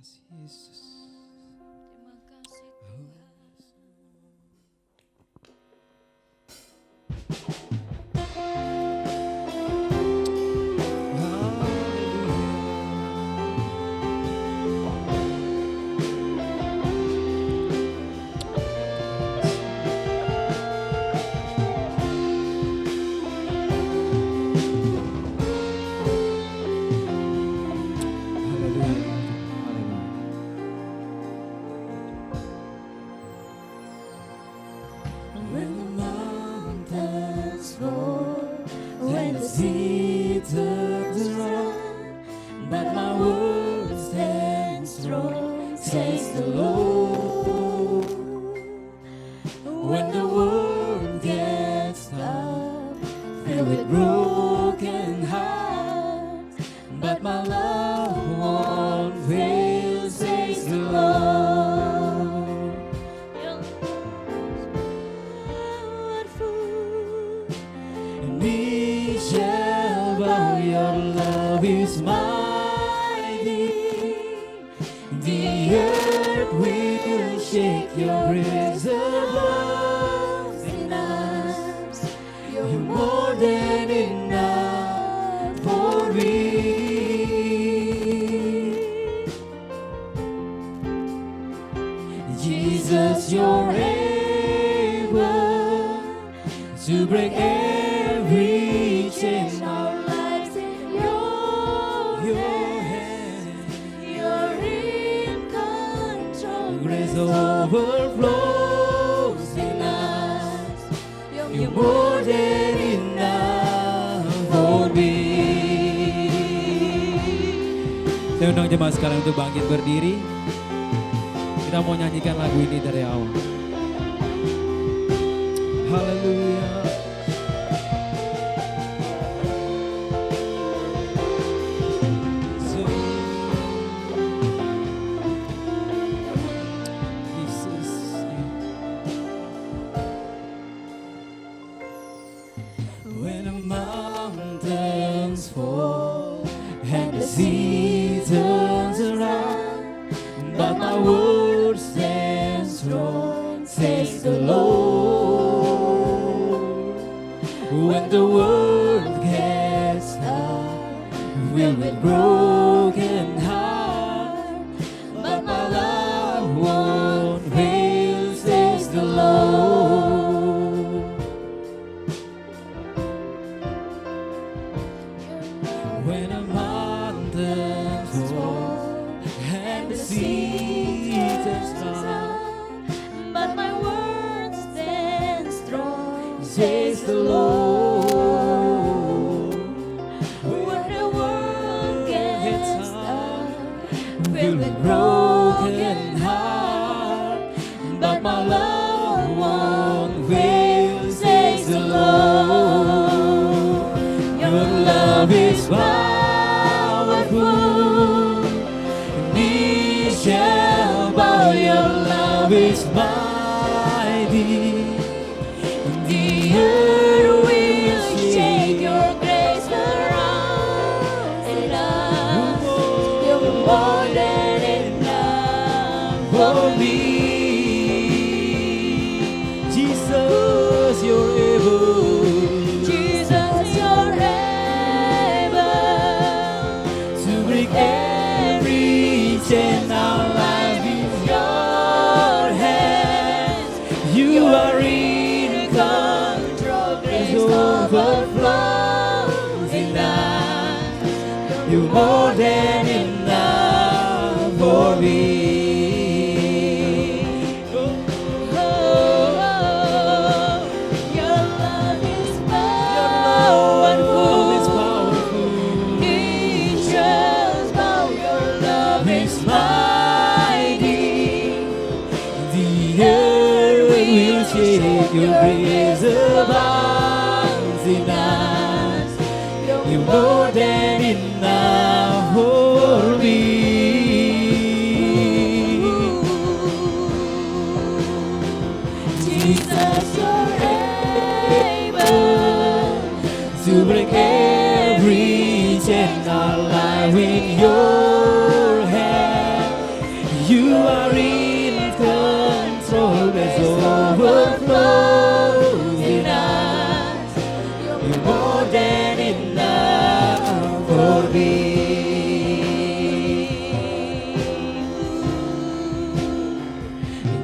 kasih Yesus. Terima kasih Tuhan. When the mountains fall, when the sea turns around, but my word stands strong, says the Lord. When the world gets tough, filled with broken hearts, but my love won't fail, says the Lord. We shall bow, your love is mighty. The earth will shake, your grace abounds in us. You're more than enough for me. Jesus, you're able to break every chain. Our lives in your hands. You're in control. Grace overflows in us. You're more than enough for me. Saya undang jemaat sekarang untuk bangkit berdiri. Kita mau nyanyikan lagu ini dari awal. Haleluya. When the mountains fall and the sea turns around, but my word stands strong, says the Lord. When the world gets tough, filled with broken heart, but my love won't fail, says the Lord. When the mountains fall and the sea turns round, but my word stands strong, says the Lord. When the world gets tough, filled with broken heart, but my love won't fail, says the Lord. Your love is powerful, knee shall bow, your love is mighty. The earth will shake, your grace surrounds us. You're more than enough for me. Jesus, you're able. Jesus, you're able to break every chain. Our life in your hands. You are in control. Grace overflows in us. You're more than enough for me. Your love is powerful. Nations bow, your love is mighty.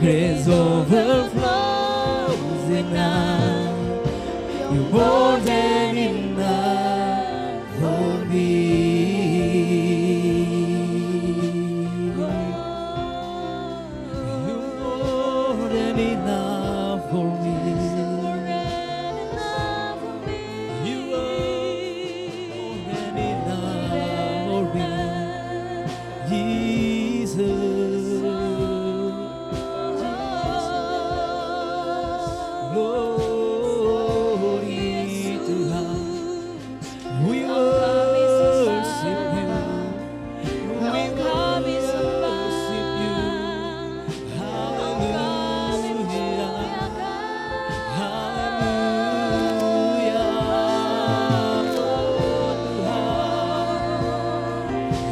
grace overflows enough. You're more than enough for me. You're more than enough for me. You are more than enough for me, Jesus. Glory to God. We worship you. We worship you. Hallelujah. Hallelujah.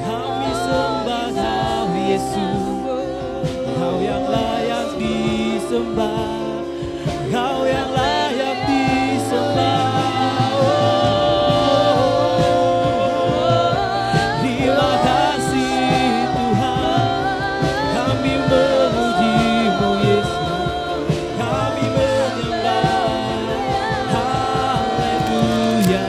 Kami sembah Kau Yesus, Kau yang layak disembah, Kau yang layak disembah. Terima kasih Tuhan, kami memuji-Mu Yesus, kami menyembah. Haleluya,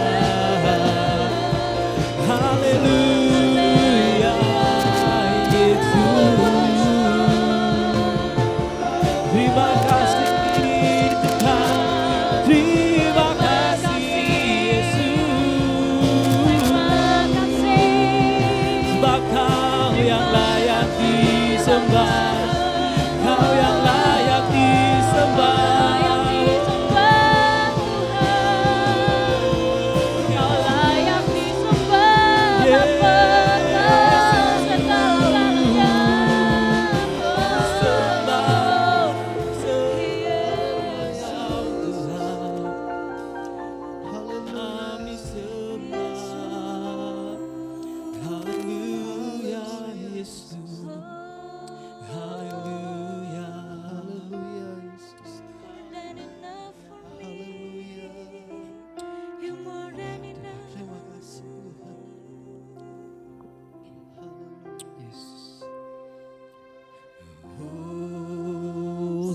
haleluya, Yesus. Terima kasih Tuhan, terima kasih Yesus, sebab Kau yang layak disembah, Kau yang layak disembah.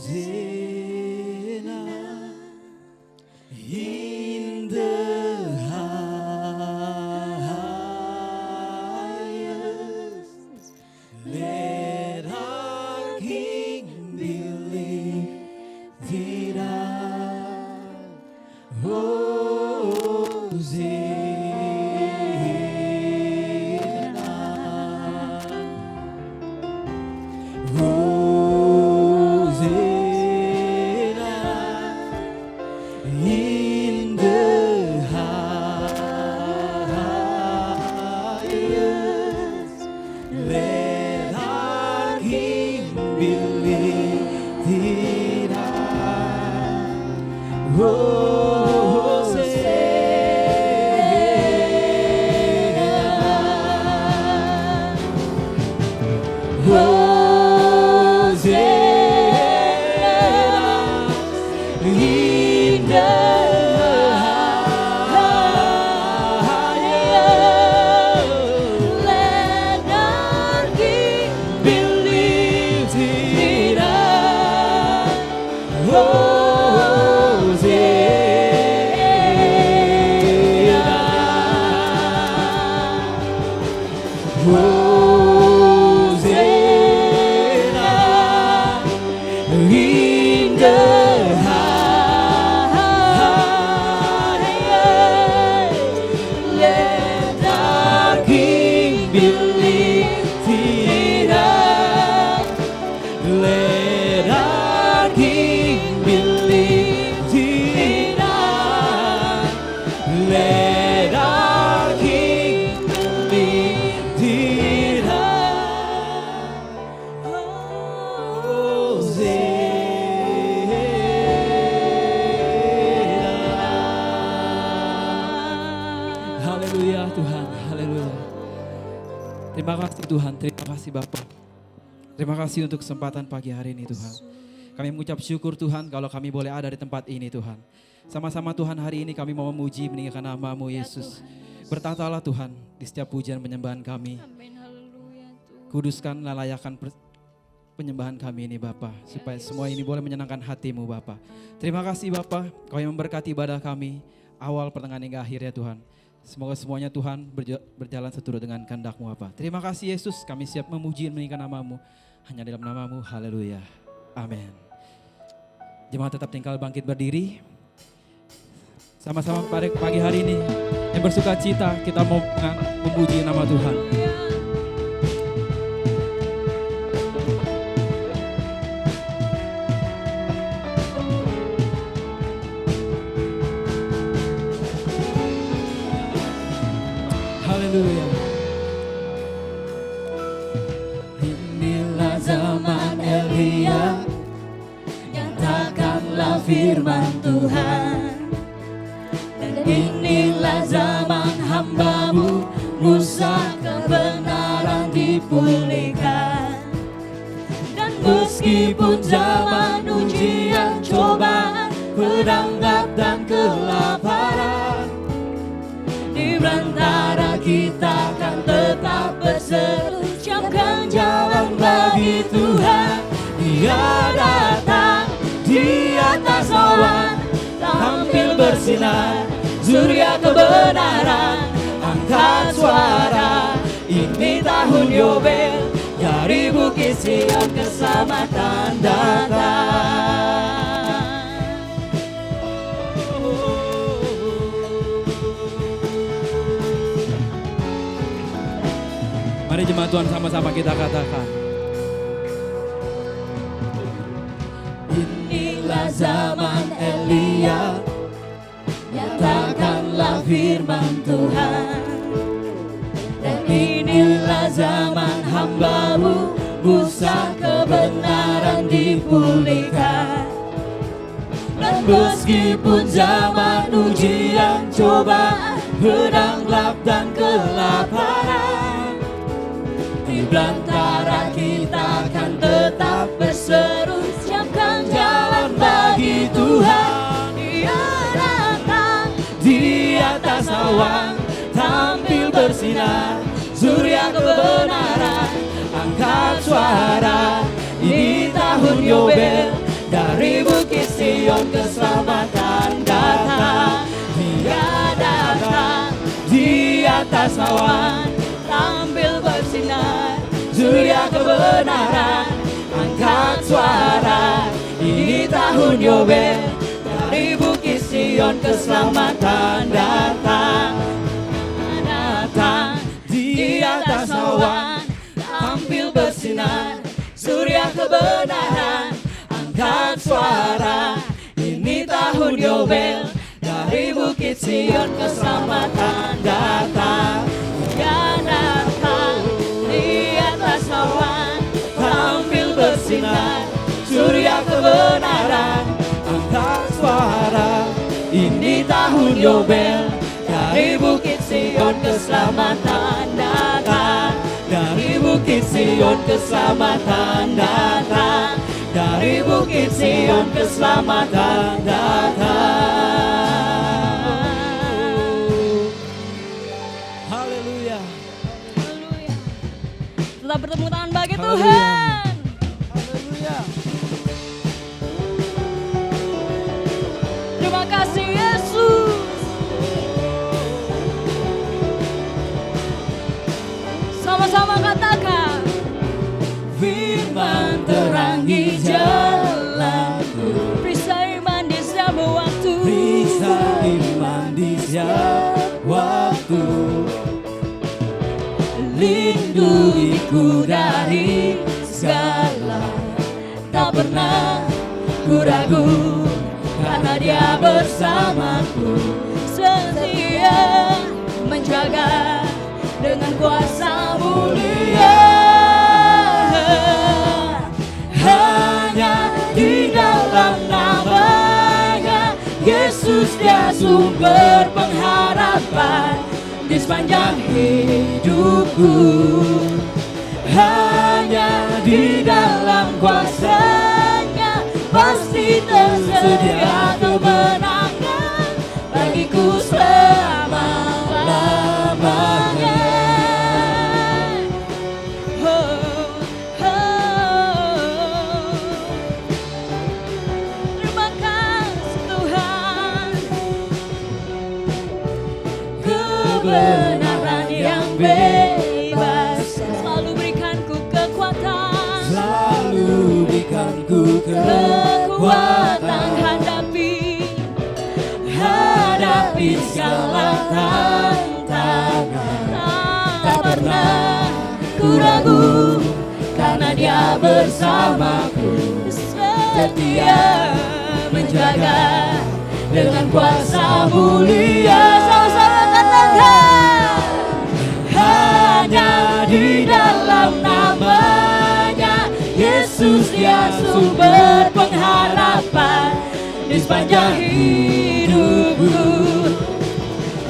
Hosanna in the highest. Let our King be lifted up. Hosanna in the highest. Let our King be lifted up. In the highest, let our King be lifted up. Let our King be lifted up. Let our King be lifted up. Haleluya Tuhan, haleluya. Terima kasih Tuhan, terima kasih Bapak. Terima kasih untuk kesempatan pagi hari ini Tuhan. Kami mengucap syukur Tuhan kalau kami boleh ada di tempat ini Tuhan. Sama-sama Tuhan hari ini kami mau memuji meninggikan nama-Mu Yesus. Bertatalah Tuhan di setiap pujian penyembahan kami. Amin, haleluya Tuhan. Kuduskan, layakan penyembahan kami ini Bapa, supaya semua ini boleh menyenangkan hati-Mu Bapa. Terima kasih Bapa, Kau yang memberkati ibadah kami, awal, pertengahan hingga akhir ya Tuhan. Semoga semuanya Tuhan berjalan seturut dengan kehendak-Mu Bapa. Terima kasih Yesus, kami siap memuji dan meninggikan nama-Mu, hanya dalam nama-Mu, haleluya, amin. Jemaat tetap tinggal bangkit berdiri. Sama-sama pada pagi hari ini, yang bersuka cita kita mau memuji nama Tuhan. Haleluya. Inilah zaman Elia, nyatakanlah firman Tuhan. Dan inilah zaman hamba-Mu, Musa, kebenaran dipulihkan. Dan meskipun zaman ujian, cobaan, perang dan kelaparan, di antara kita kan tetap berseru, siapkan jalan bagi Tuhan. Dia datang di atas awan, tampil bersinar, surya kebenaran. Angkat suara, ini tahun Yobel, dari Bukit Sion keselamatan datang. Mari jemaat Tuhan sama-sama kita katakan. Inilah zaman Elia, nyatakanlah firman Tuhan. Dan inilah zaman hamba-Mu, Musa, kebenaran dipulihkan. Dan meskipun zaman ujian, cobaan, perang gelap dan kelaparan, di belantara kita kan tetap berseru, siapkan jalan bagi Tuhan. Dia datang di atas awan, tampil bersinar, surya kebenaran. Angkat suara, ini tahun Yobel, dari Bukit Sion keselamatan datang. Dia datang di atas awan, tampil bersinar, surya kebenaran. Angkat suara, ini tahun Yobel, dari Bukit Sion keselamatan datang. Datang di atas awan, tampil bersinar, surya kebenaran. Angkat suara, ini tahun Yobel, dari Bukit Sion keselamatan datang. Dia datang di atas awan, tampil bersinar, surya kebenaran. Angkat suara, ini tahun Yobel, dari Bukit Sion keselamatan datang. Dari Bukit Sion keselamatan datang. Dari Bukit Sion keselamatan datang. Haleluya. Haleluya. Tetap bertepuk tangan bagi Haleluya. Tuhan. Haleluya. Terima kasih Yesus. Sama-sama katakan. Firman terangi jalanku, Periksa iman di setiap waktu. periksa iman di setiap waktu. Lindungiku dari segala, tak pernah ku ragu, karena Dia bersamaku. Setia menjaga dengan kuasa mulia. Hanya di dalam nama-Nya Yesus, Dia sumber pengharapan di sepanjang hidupku. Hanya di dalam kuasa-Nya pasti tersedia kemenangan bagiku selama-lamanya. Oh, oh, ragu, karena Dia bersamaku, setia menjaga dengan kuasa mulia. Sama-sama katakan, hanya di dalam namanya Yesus Dia sumber pengharapan di sepanjang hidupku.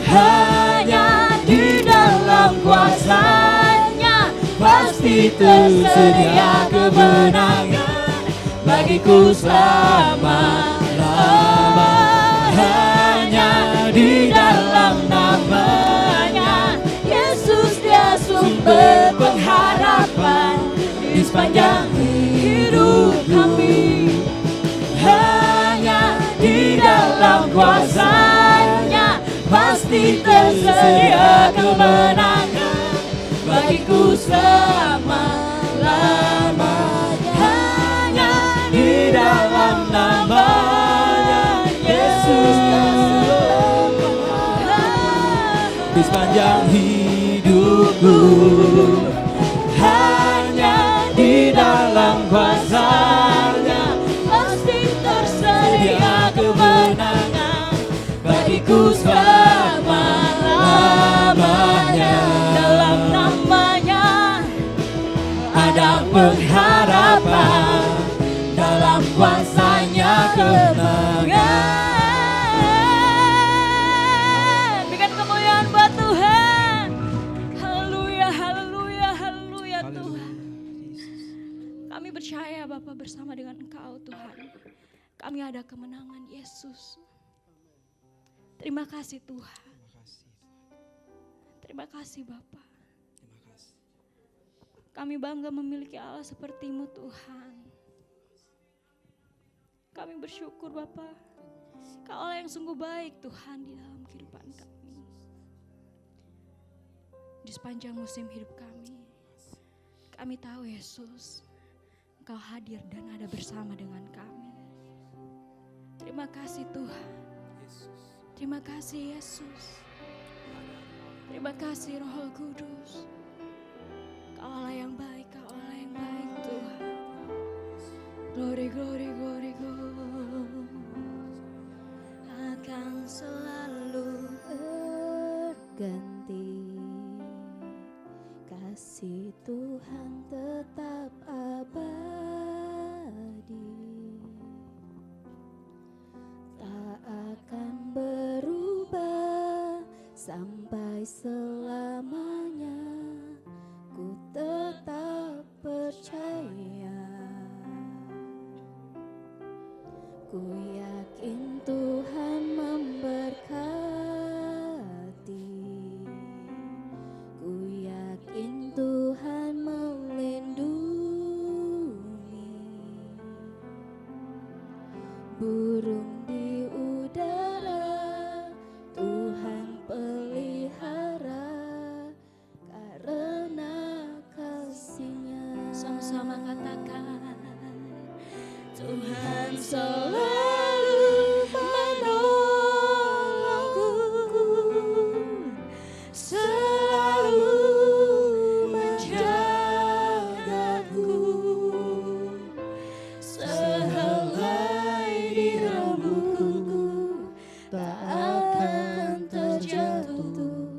Hanya di dalam kuasa-Nya pasti tersedia kemenangan bagiku selama-lama. Hanya di dalam namanya Yesus Dia sumber pengharapan di sepanjang hidup kami. Hanya di dalam kuasa-Nya pasti tersedia kemenangan bagiku selama-lamanya. Hanya di dalam namanya Yesus di sepanjang hidupku. Hanya di dalam kuasa-Nya pasti tersedia kemenangan bagiku selama-lamanya. Dalam namanya ada pengharapan, dalam kuasa-Nya kemenangan. Berikan kemuliaan buat Tuhan. Haleluya, haleluya, haleluya Tuhan. Kami percaya Bapa bersama dengan Engkau Tuhan. Kami ada kemenangan Yesus. Terima kasih Tuhan. Terima kasih Bapa. Kami bangga memiliki Allah seperti-Mu Tuhan. Kami bersyukur Bapa, Kau Allah yang sungguh baik Tuhan di dalam kehidupan kami. Di sepanjang musim hidup kami tahu Yesus, Engkau hadir dan ada bersama dengan kami. Terima kasih Tuhan. Terima kasih Yesus. Terima kasih Roh Kudus. Kau Allah yang baik, Kau Allah yang baik Tuhan. Glory, glory, glory, glory. Akan selalu berganti, kasih Tuhan tetap abadi, tak akan berubah sampai selamanya. Ku tetap percaya, ku yakin Tuhan memberkati, ku yakin Tuhan melindungi. Burung di udara Tuhan pelihara karena kasih-Nya. sama-sama katakan, Tuhan selalu menolongku, selalu menjagaku, sehelai di rambutku tak akan terjatuh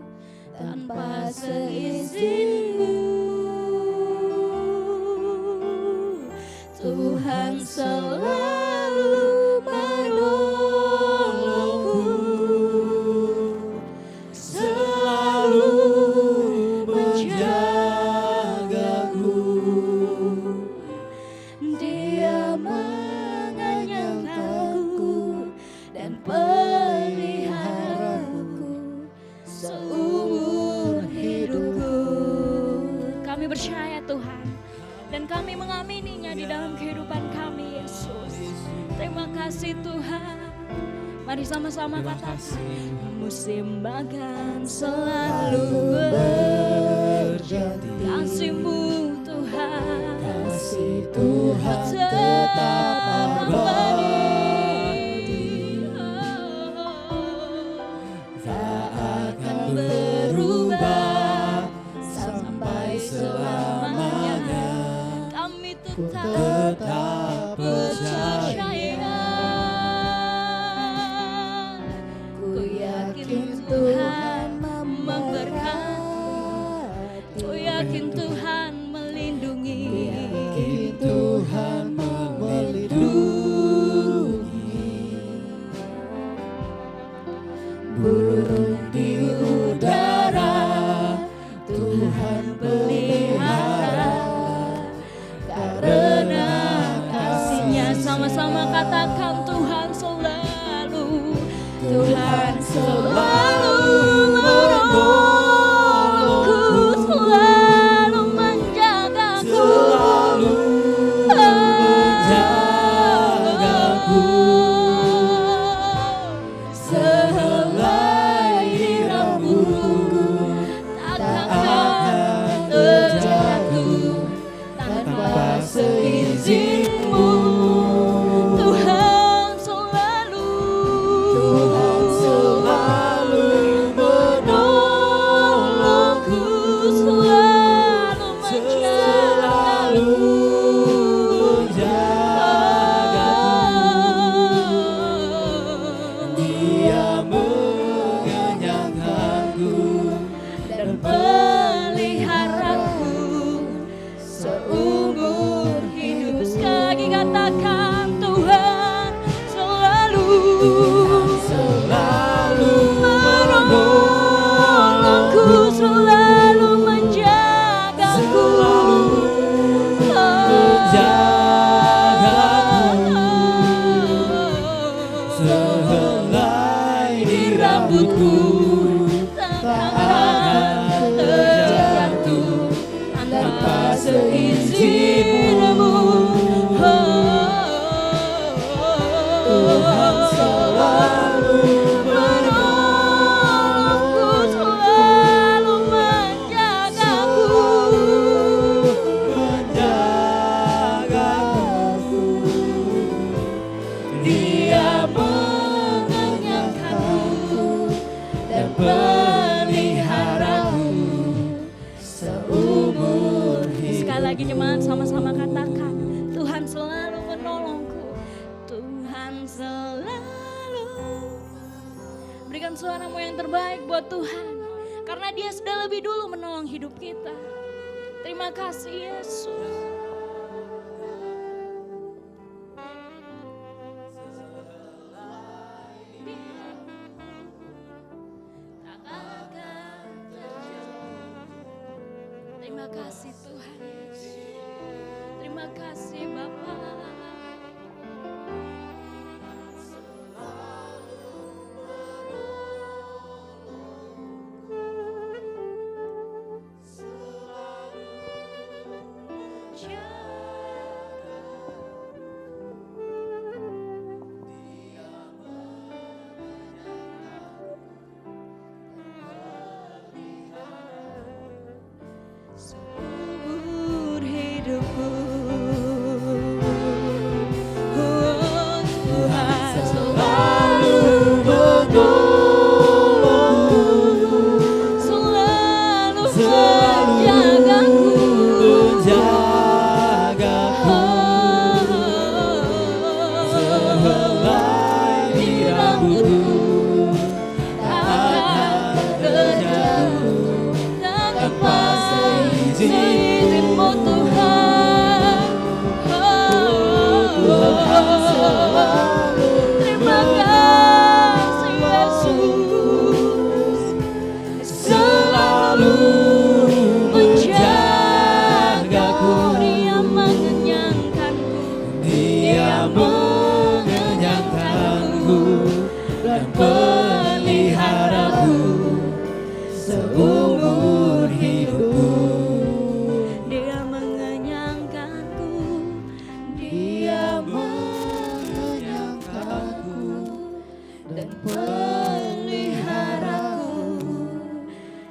tanpa seizinku. Tuhan selalu menolongku, selalu menjagaku. Dia mengenyangkanku dan peliharaku seumur hidupku. kami percaya Tuhan, dan kami mengamininya di dalam kehidupan kami Yesus. Terima kasih Tuhan. Mari sama-sama katakan, musim akan selalu berganti, kasih-Mu Tuhan, Kasih Tuhan tetap abadi, tak akan berubah sampai selamanya. tetap percaya. Ku yakin Tuhan memberkati. Ku yakin Tuhan melindungi. Yakin Tuhan melindungi. Burung di udara Tuhan pelihara, karena Kasihnya sama-sama katakan Tuhan selalu, Tuhan selalu menolongku, selalu menjagaku, selalu menjagaku. Sehelai rambutku takkan terjatuh tanpa seizinmu. Tuhan selalu menolongku, selalu menjagaku. Dia mengenyangkanku Dan peliharaku seumur hidup. Sekali lagi katakan Tuhan selalu menolongku, selalu menjagaku. Sehelai di rambutku takkan terjatuh tanpa seizinmu. Tuhan selalu menolongku, selalu menjagaku. menjagaku. Dia Mengenyangkanku dan peliharaku seumur hidup. Sekali lagi jemaat sama-sama katakan Tuhan selalu menolongku, Tuhan selalu. Berikan suaramu yang terbaik buat Tuhan, karena Dia sudah lebih dulu menolong hidup kita. Terima kasih Yesus. Tak akan terjatuh. Terima kasih Tuhan Yesus. Terima kasih Bapa. Seumur hidupku, oh, Tuhan selalu menolongku, selalu menjagaku. Sehelai di rambutku takkan terjatuh tanpa seizinmu Tuhan. Terima kasih Yesus, selalu menjagaku. Dia mengenyangkanku, Dia mengenyangkanku dan peliharaku seumur hidupku. Dia mengenyangkanku, Dia mengenyangkanku dan peliharaku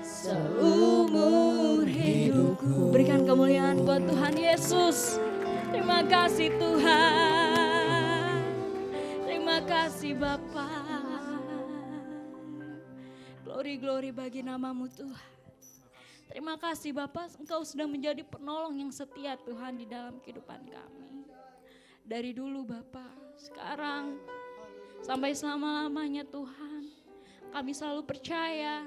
seumur hidupku. Berikan kemuliaan buat Tuhan Yesus. Terima kasih Tuhan. Terima kasih Bapa. Glory bagi namamu Tuhan. Terima kasih Bapa, Engkau sudah menjadi penolong yang setia Tuhan di dalam kehidupan kami. Dari dulu Bapa, sekarang sampai selama-lamanya Tuhan, kami selalu percaya,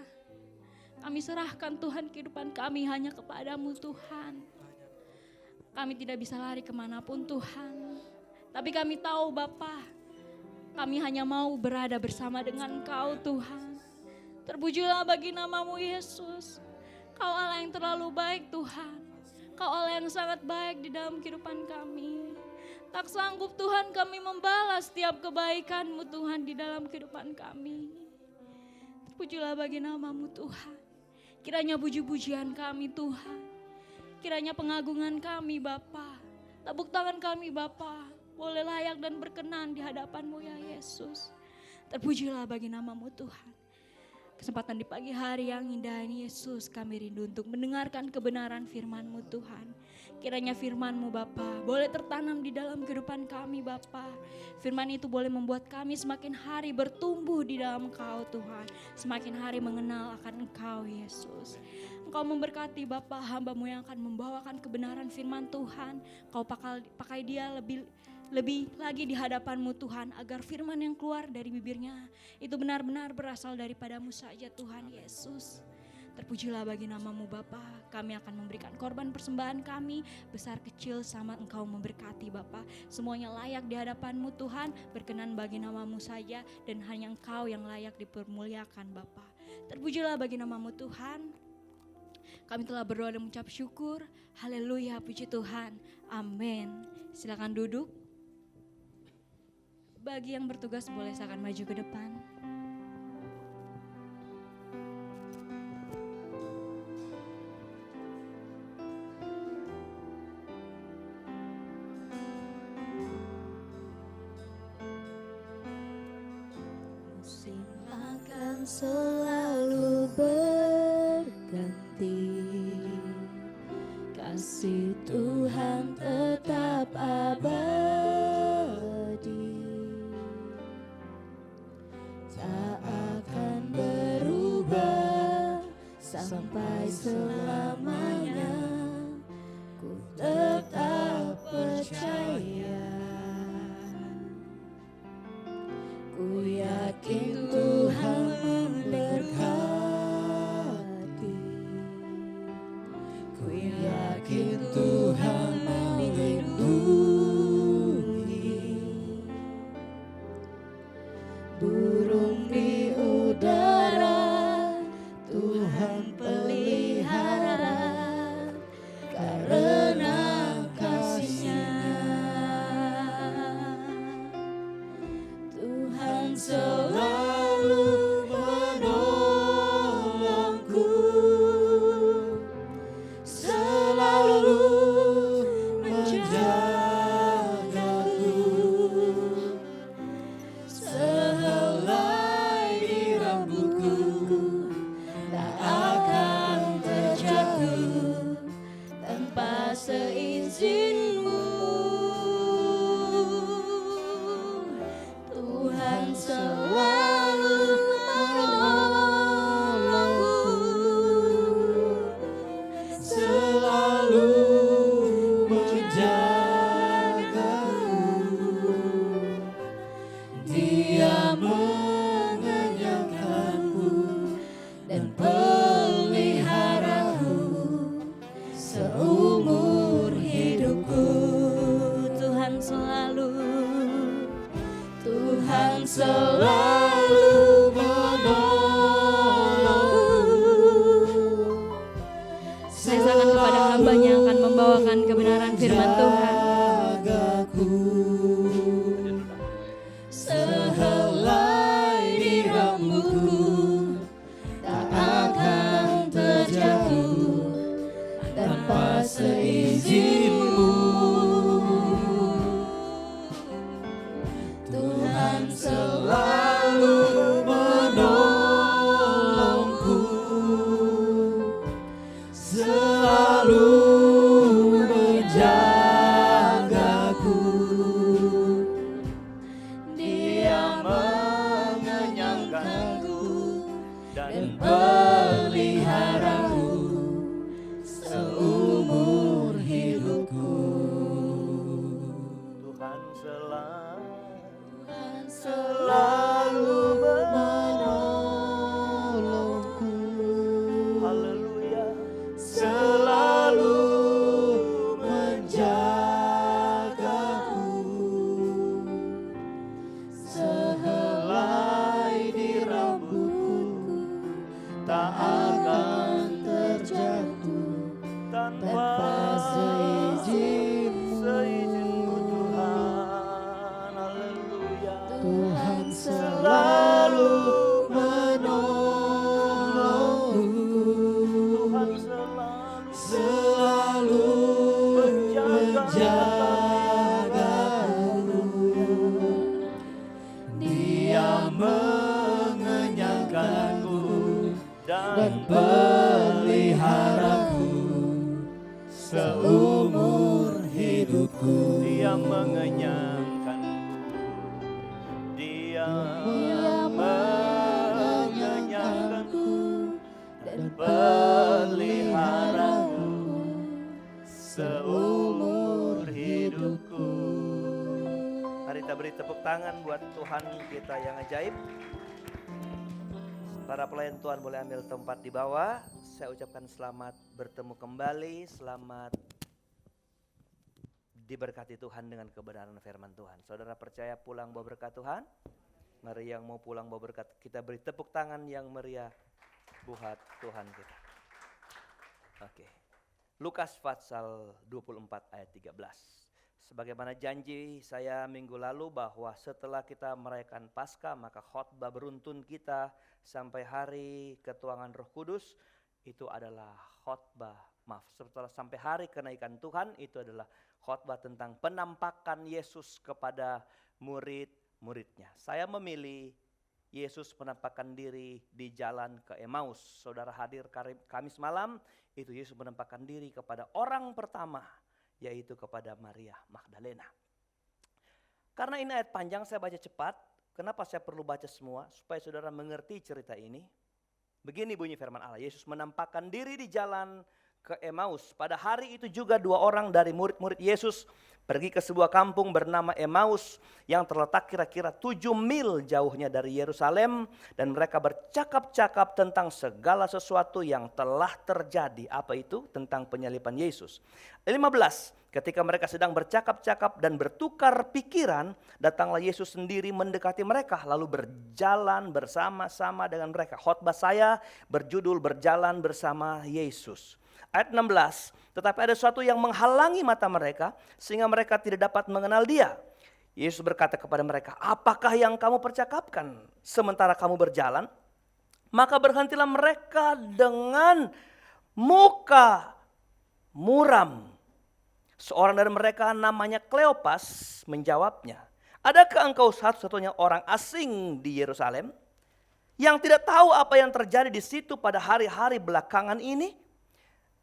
kami serahkan Tuhan kehidupan kami hanya kepadamu Tuhan. Kami tidak bisa lari kemanapun Tuhan, tapi kami tahu Bapa, kami hanya mau berada bersama dengan Engkau Tuhan. Terpujilah bagi namamu Yesus. Kau Allah yang terlalu baik Tuhan. Kau Allah yang sangat baik di dalam kehidupan kami. Tak sanggup Tuhan kami membalas setiap kebaikan-Mu Tuhan di dalam kehidupan kami. Terpujilah bagi namamu Tuhan. Kiranya puji-pujian kami Tuhan. Kiranya pengagungan kami Bapa. Tepuk tangan kami Bapa. Boleh layak dan berkenan di hadapan-Mu ya Yesus. Terpujilah bagi namamu Tuhan. Kesempatan di pagi hari yang indah ini Yesus, kami rindu untuk mendengarkan kebenaran firman-Mu Tuhan. Kiranya firman-Mu Bapa boleh tertanam di dalam kehidupan kami Bapa. Firman itu boleh membuat kami semakin hari bertumbuh di dalam Engkau Tuhan. Semakin hari mengenal akan Engkau Yesus. Engkau memberkati Bapa hamba-Mu yang akan membawakan kebenaran firman Tuhan. Kau pakai dia lebih lagi di hadapan-Mu Tuhan, agar firman yang keluar dari bibirnya itu benar-benar berasal daripada-Mu saja Tuhan Yesus. Terpujilah bagi namamu Bapa. Kami akan memberikan korban persembahan kami, besar kecil sama Engkau memberkati Bapa. Semuanya layak di hadapan-Mu Tuhan, berkenan bagi namamu saja, dan hanya Engkau yang layak dipermuliakan Bapa. Terpujilah bagi namamu Tuhan. Kami telah berdoa dan mengucap syukur. Haleluya, puji Tuhan. Amin. Silakan duduk. Bagi yang bertugas boleh silakan maju ke depan. Musim akan selalu berganti, kasih Tuhan tetap abadi. Sampai selamanya ku tetap percaya. Ku yakin Tuhan memberkati. Ku yakin Tuhan melindungi. Burung di udara Tuhan pelihara karena kasih-Nya. Tuhan selalu menolongku, selalu menjagaku, sehelai di rambutku tak akan terjatuh tanpa seizinmu. Tuhan selalu menolongku, selalu menjagaku. Dia mengenyangkanku dan peliharaku seumur hidupku. Tuhan selalu menolongku. Saya serahkan kepada hamba-Nya yang akan membawakan kebenaran firman Tuhan. Sehelai di rambutku tak akan terjatuh tanpa seizinmu. Tuhan selalu beri tepuk tangan buat Tuhan kita yang ajaib. Para pelayan Tuhan boleh ambil tempat di bawah. Saya ucapkan selamat bertemu kembali, selamat diberkati Tuhan dengan kebenaran firman Tuhan. Saudara percaya pulang bawa berkat Tuhan? Mari yang mau pulang bawa berkat, kita beri tepuk tangan yang meriah buat Tuhan kita. Oke. Lukas pasal 24 ayat 13. Sebagaimana janji saya minggu lalu bahwa setelah kita merayakan Paskah, maka khotbah beruntun kita sampai hari ketuangan Roh Kudus itu adalah setelah sampai hari kenaikan Tuhan itu adalah khotbah tentang penampakan Yesus kepada murid-muridnya. Saya memilih Yesus menampakkan diri di jalan ke Emmaus. Saudara hadir Kamis malam, itu Yesus menampakkan diri kepada orang pertama, yaitu kepada Maria Magdalena. Karena ini ayat panjang saya baca cepat. Kenapa saya perlu baca semua? Supaya saudara mengerti cerita ini. Begini bunyi firman Allah. Yesus menampakkan diri di jalan ke Emmaus. Pada hari itu juga 2 orang dari murid-murid Yesus pergi ke sebuah kampung bernama Emmaus yang terletak kira-kira 7 mil jauhnya dari Yerusalem. Dan mereka bercakap-cakap tentang segala sesuatu yang telah terjadi. Apa itu? Tentang penyaliban Yesus. 15. Ketika mereka sedang bercakap-cakap dan bertukar pikiran, datanglah Yesus sendiri mendekati mereka lalu berjalan bersama-sama dengan mereka. Khotbah saya berjudul Berjalan Bersama Yesus. Ayat 16, tetapi ada sesuatu yang menghalangi mata mereka sehingga mereka tidak dapat mengenal Dia. Yesus berkata kepada mereka, apakah yang kamu percakapkan sementara kamu berjalan? Maka berhentilah mereka dengan muka muram. Seorang dari mereka namanya Kleopas menjawabnya, adakah engkau satu-satunya orang asing di Yerusalem yang tidak tahu apa yang terjadi di situ pada hari-hari belakangan ini?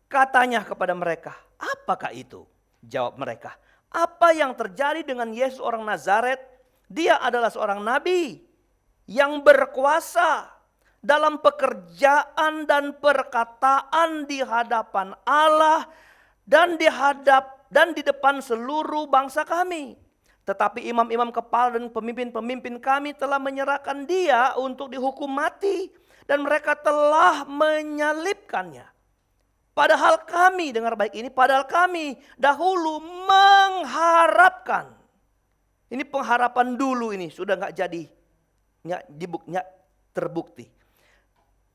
Katanya kepada mereka, apakah itu? Jawab mereka, apa yang terjadi dengan Yesus orang Nazaret? Dia adalah seorang nabi yang berkuasa dalam pekerjaan dan perkataan di hadapan Allah dan di depan seluruh bangsa kami. Tetapi imam-imam kepala dan pemimpin-pemimpin kami telah menyerahkan Dia untuk dihukum mati dan mereka telah menyalibkannya. Padahal kami, dengar baik ini, padahal kami dahulu mengharapkan. Ini pengharapan dulu ini, sudah gak jadi, gak terbukti.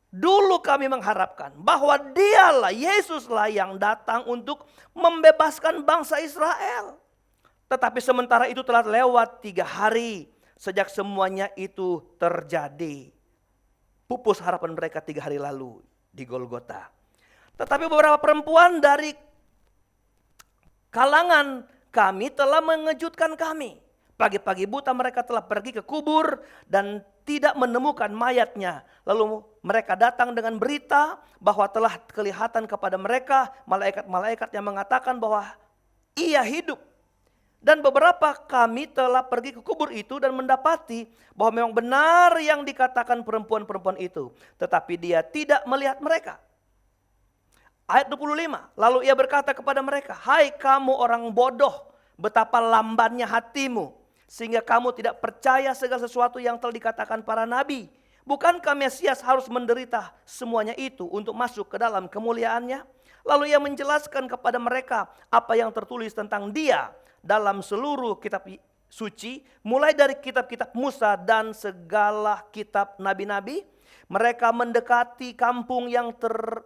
Dulu kami mengharapkan bahwa Dialah, Yesuslah yang datang untuk membebaskan bangsa Israel. Tetapi sementara itu telah lewat 3 hari sejak semuanya itu terjadi. Pupus harapan mereka 3 hari lalu di Golgota. Tetapi beberapa perempuan dari kalangan kami telah mengejutkan kami. Pagi-pagi buta mereka telah pergi ke kubur dan tidak menemukan mayatnya. Lalu mereka datang dengan berita bahwa telah kelihatan kepada mereka malaikat-malaikat yang mengatakan bahwa Ia hidup. Dan beberapa kami telah pergi ke kubur itu dan mendapati bahwa memang benar yang dikatakan perempuan-perempuan itu. Tetapi dia tidak melihat mereka. Ayat 25, lalu Ia berkata kepada mereka, hai kamu orang bodoh, betapa lambannya hatimu, sehingga kamu tidak percaya segala sesuatu yang telah dikatakan para nabi. Bukankah Mesias harus menderita semuanya itu untuk masuk ke dalam kemuliaannya? Lalu Ia menjelaskan kepada mereka apa yang tertulis tentang Dia dalam seluruh kitab suci, mulai dari kitab-kitab Musa dan segala kitab nabi-nabi. Mereka mendekati kampung yang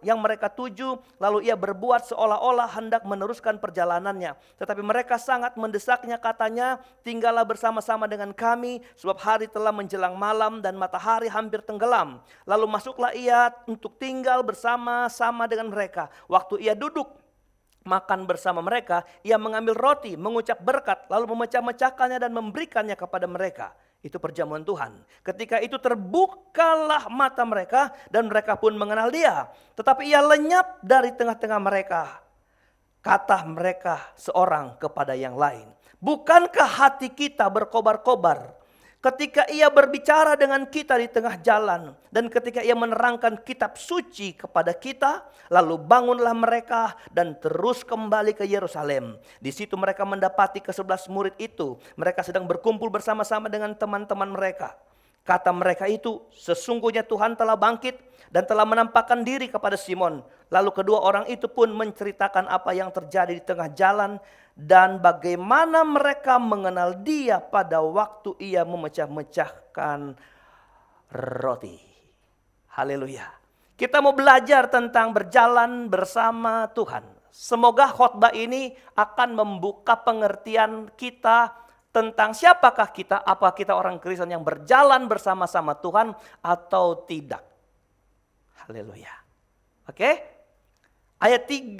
mereka tuju, lalu Ia berbuat seolah-olah hendak meneruskan perjalanannya. Tetapi mereka sangat mendesaknya, katanya, tinggallah bersama-sama dengan kami, sebab hari telah menjelang malam dan matahari hampir tenggelam. Lalu masuklah Ia untuk tinggal bersama-sama dengan mereka. Waktu Ia duduk makan bersama mereka, Ia mengambil roti, mengucap berkat, lalu memecah-mecahkannya dan memberikannya kepada mereka. Itu perjamuan Tuhan. Ketika itu terbukalah mata mereka dan mereka pun mengenal Dia. Tetapi Ia lenyap dari tengah-tengah mereka. Kata mereka seorang kepada yang lain, bukankah hati kita berkobar-kobar ketika ia berbicara dengan kita di tengah jalan, dan ketika ia menerangkan kitab suci kepada kita, lalu bangunlah mereka dan terus kembali ke Yerusalem. Di situ mereka mendapati ke-11 murid itu. Mereka sedang berkumpul bersama-sama dengan teman-teman mereka. Kata mereka itu, sesungguhnya Tuhan telah bangkit dan telah menampakkan diri kepada Simon. Lalu kedua orang itu pun menceritakan apa yang terjadi di tengah jalan dan bagaimana mereka mengenal dia pada waktu ia memecah-mecahkan roti. Haleluya. Kita mau belajar tentang berjalan bersama Tuhan. Semoga khotbah ini akan membuka pengertian kita tentang siapakah kita, apa kita orang Kristen yang berjalan bersama-sama Tuhan atau tidak. Haleluya. Oke? Ayat 15.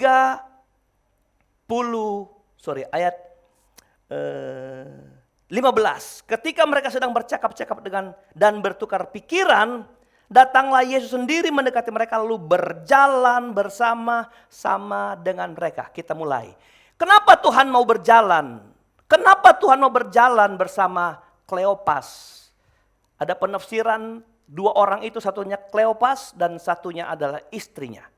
Ketika mereka sedang bercakap-cakap dengan dan bertukar pikiran, datanglah Yesus sendiri mendekati mereka lalu berjalan bersama-sama dengan mereka. Kita mulai. Kenapa Tuhan mau berjalan? Kenapa Tuhan mau berjalan bersama Kleopas? Ada penafsiran dua orang itu, satunya Kleopas dan satunya adalah istrinya.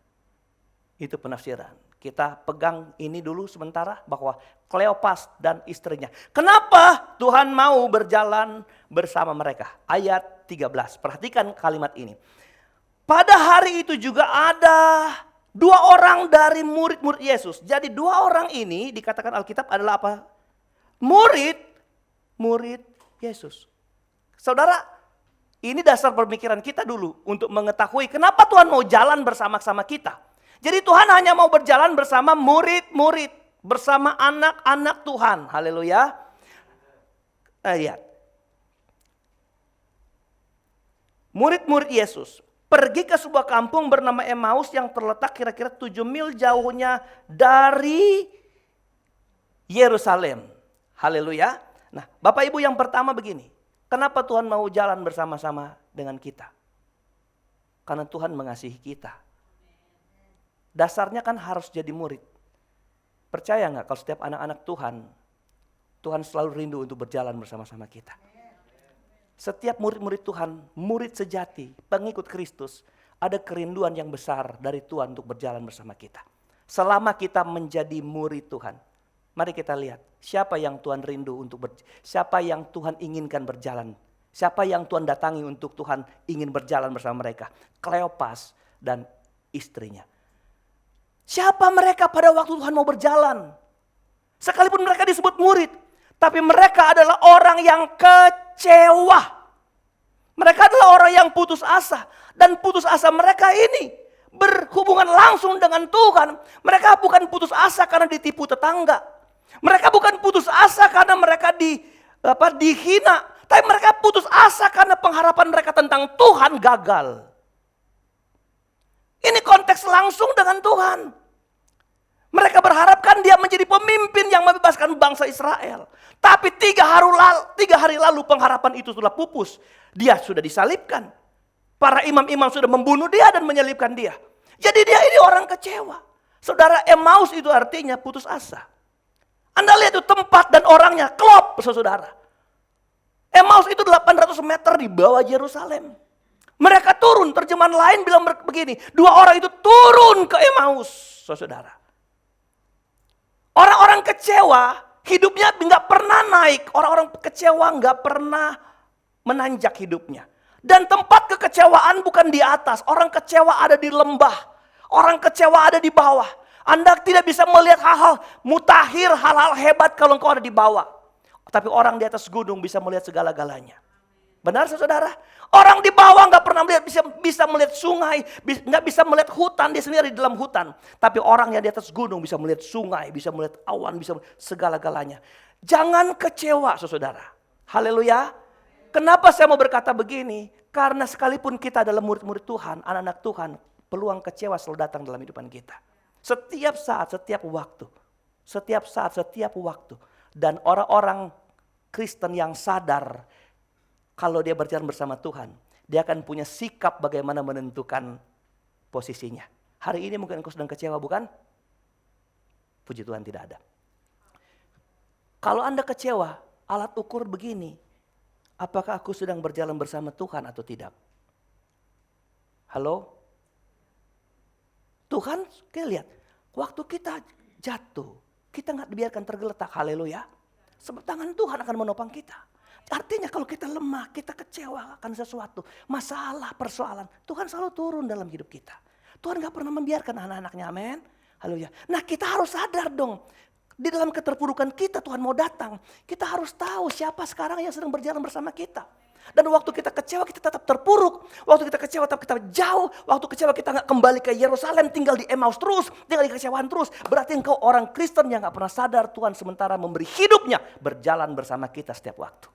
Itu penafsiran. Kita pegang ini dulu sementara bahwa Kleopas dan istrinya. Kenapa Tuhan mau berjalan bersama mereka? Ayat 13. Perhatikan kalimat ini. Pada hari itu juga ada dua orang dari murid-murid Yesus. Jadi dua orang ini dikatakan Alkitab adalah apa? Murid Yesus. Saudara, ini dasar pemikiran kita dulu untuk mengetahui kenapa Tuhan mau jalan bersama-sama kita. Jadi Tuhan hanya mau berjalan bersama murid-murid, bersama anak-anak Tuhan. Haleluya. Lihat. Murid-murid Yesus pergi ke sebuah kampung bernama Emmaus yang terletak kira-kira 7 mil jauhnya dari Yerusalem. Haleluya. Nah, Bapak Ibu yang pertama begini. Kenapa Tuhan mau jalan bersama-sama dengan kita? Karena Tuhan mengasihi kita. Dasarnya kan harus jadi murid. Percaya nggak kalau setiap anak-anak Tuhan, Tuhan selalu rindu untuk berjalan bersama-sama kita. Setiap murid-murid Tuhan, murid sejati, pengikut Kristus, ada kerinduan yang besar dari Tuhan untuk berjalan bersama kita. Selama kita menjadi murid Tuhan, mari kita lihat siapa yang Tuhan rindu untuk siapa yang Tuhan inginkan berjalan, siapa yang Tuhan datangi untuk Tuhan ingin berjalan bersama mereka. Kleopas dan istrinya. Siapa mereka pada waktu Tuhan mau berjalan? Sekalipun mereka disebut murid, tapi mereka adalah orang yang kecewa. Mereka adalah orang yang putus asa. Dan putus asa mereka ini berhubungan langsung dengan Tuhan. Mereka bukan putus asa karena ditipu tetangga. Mereka bukan putus asa karena mereka dihina. Tapi mereka putus asa karena pengharapan mereka tentang Tuhan gagal. Ini konteks langsung dengan Tuhan. Mereka berharapkan dia menjadi pemimpin yang membebaskan bangsa Israel. Tapi 3 hari lalu pengharapan itu sudah pupus. Dia sudah disalibkan. Para imam-imam sudah membunuh dia dan menyalibkan dia. Jadi dia ini orang kecewa. Saudara, Emmaus itu artinya putus asa. Anda lihat itu tempat dan orangnya klop, saudara. Emmaus itu 800 meter di bawah Yerusalem. Mereka turun, terjemahan lain bilang begini, 2 orang itu turun ke Emmaus, saudara. Orang-orang kecewa, hidupnya nggak pernah naik. Orang-orang kecewa nggak pernah menanjak hidupnya. Dan tempat kekecewaan bukan di atas. Orang kecewa ada di lembah. Orang kecewa ada di bawah. Anda tidak bisa melihat hal-hal mutakhir, hal-hal hebat kalau engkau ada di bawah. Tapi orang di atas gunung bisa melihat segala-galanya. Benar saudara? Orang di bawah nggak pernah melihat, bisa melihat sungai, nggak bisa melihat hutan, dia sendiri di dalam hutan. Tapi orang yang di atas gunung bisa melihat sungai, bisa melihat awan, bisa melihat segala-galanya. Jangan kecewa saudara. Haleluya. Kenapa saya mau berkata begini? Karena sekalipun kita adalah murid-murid Tuhan, anak-anak Tuhan, peluang kecewa selalu datang dalam kehidupan kita. Setiap saat, setiap waktu. Setiap saat, setiap waktu. Dan orang-orang Kristen yang sadar kalau dia berjalan bersama Tuhan, dia akan punya sikap bagaimana menentukan posisinya. Hari ini mungkin engkau sedang kecewa, bukan? Puji Tuhan tidak ada. Kalau Anda kecewa, alat ukur begini. Apakah aku sedang berjalan bersama Tuhan atau tidak? Halo? Tuhan, kita lihat, waktu kita jatuh, kita nggak dibiarkan tergeletak, haleluya. Sebab tangan Tuhan akan menopang kita. Artinya kalau kita lemah, kita kecewa akan sesuatu, masalah, persoalan, Tuhan selalu turun dalam hidup kita. Tuhan gak pernah membiarkan anak-anaknya, amin. Haleluya. Nah kita harus sadar dong, di dalam keterpurukan kita Tuhan mau datang. Kita harus tahu siapa sekarang yang sedang berjalan bersama kita. Dan waktu kita kecewa kita tetap terpuruk. Waktu kita kecewa tetap kita jauh. Waktu kecewa kita gak kembali ke Yerusalem, tinggal di Emmaus terus, tinggal di kekecewaan terus. Berarti engkau orang Kristen yang gak pernah sadar Tuhan sementara memberi hidupnya berjalan bersama kita setiap waktu.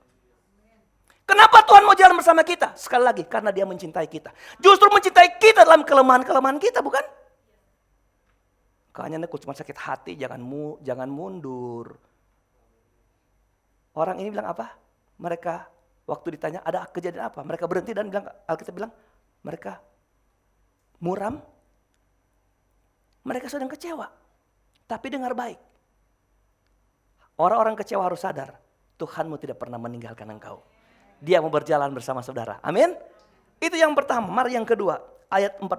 Kenapa Tuhan mau jalan bersama kita? Sekali lagi, karena Dia mencintai kita. Justru mencintai kita dalam kelemahan-kelemahan kita, bukan? Kayaknya aku cuma sakit hati, jangan mundur. Orang ini bilang apa? Mereka waktu ditanya ada kejadian apa? Mereka berhenti dan bilang, Alkitab bilang, mereka muram. Mereka sedang kecewa. Tapi dengar baik. Orang-orang kecewa harus sadar, Tuhanmu tidak pernah meninggalkan engkau. Dia mau berjalan bersama saudara. Amin. Itu yang pertama. Mari yang kedua. Ayat 14.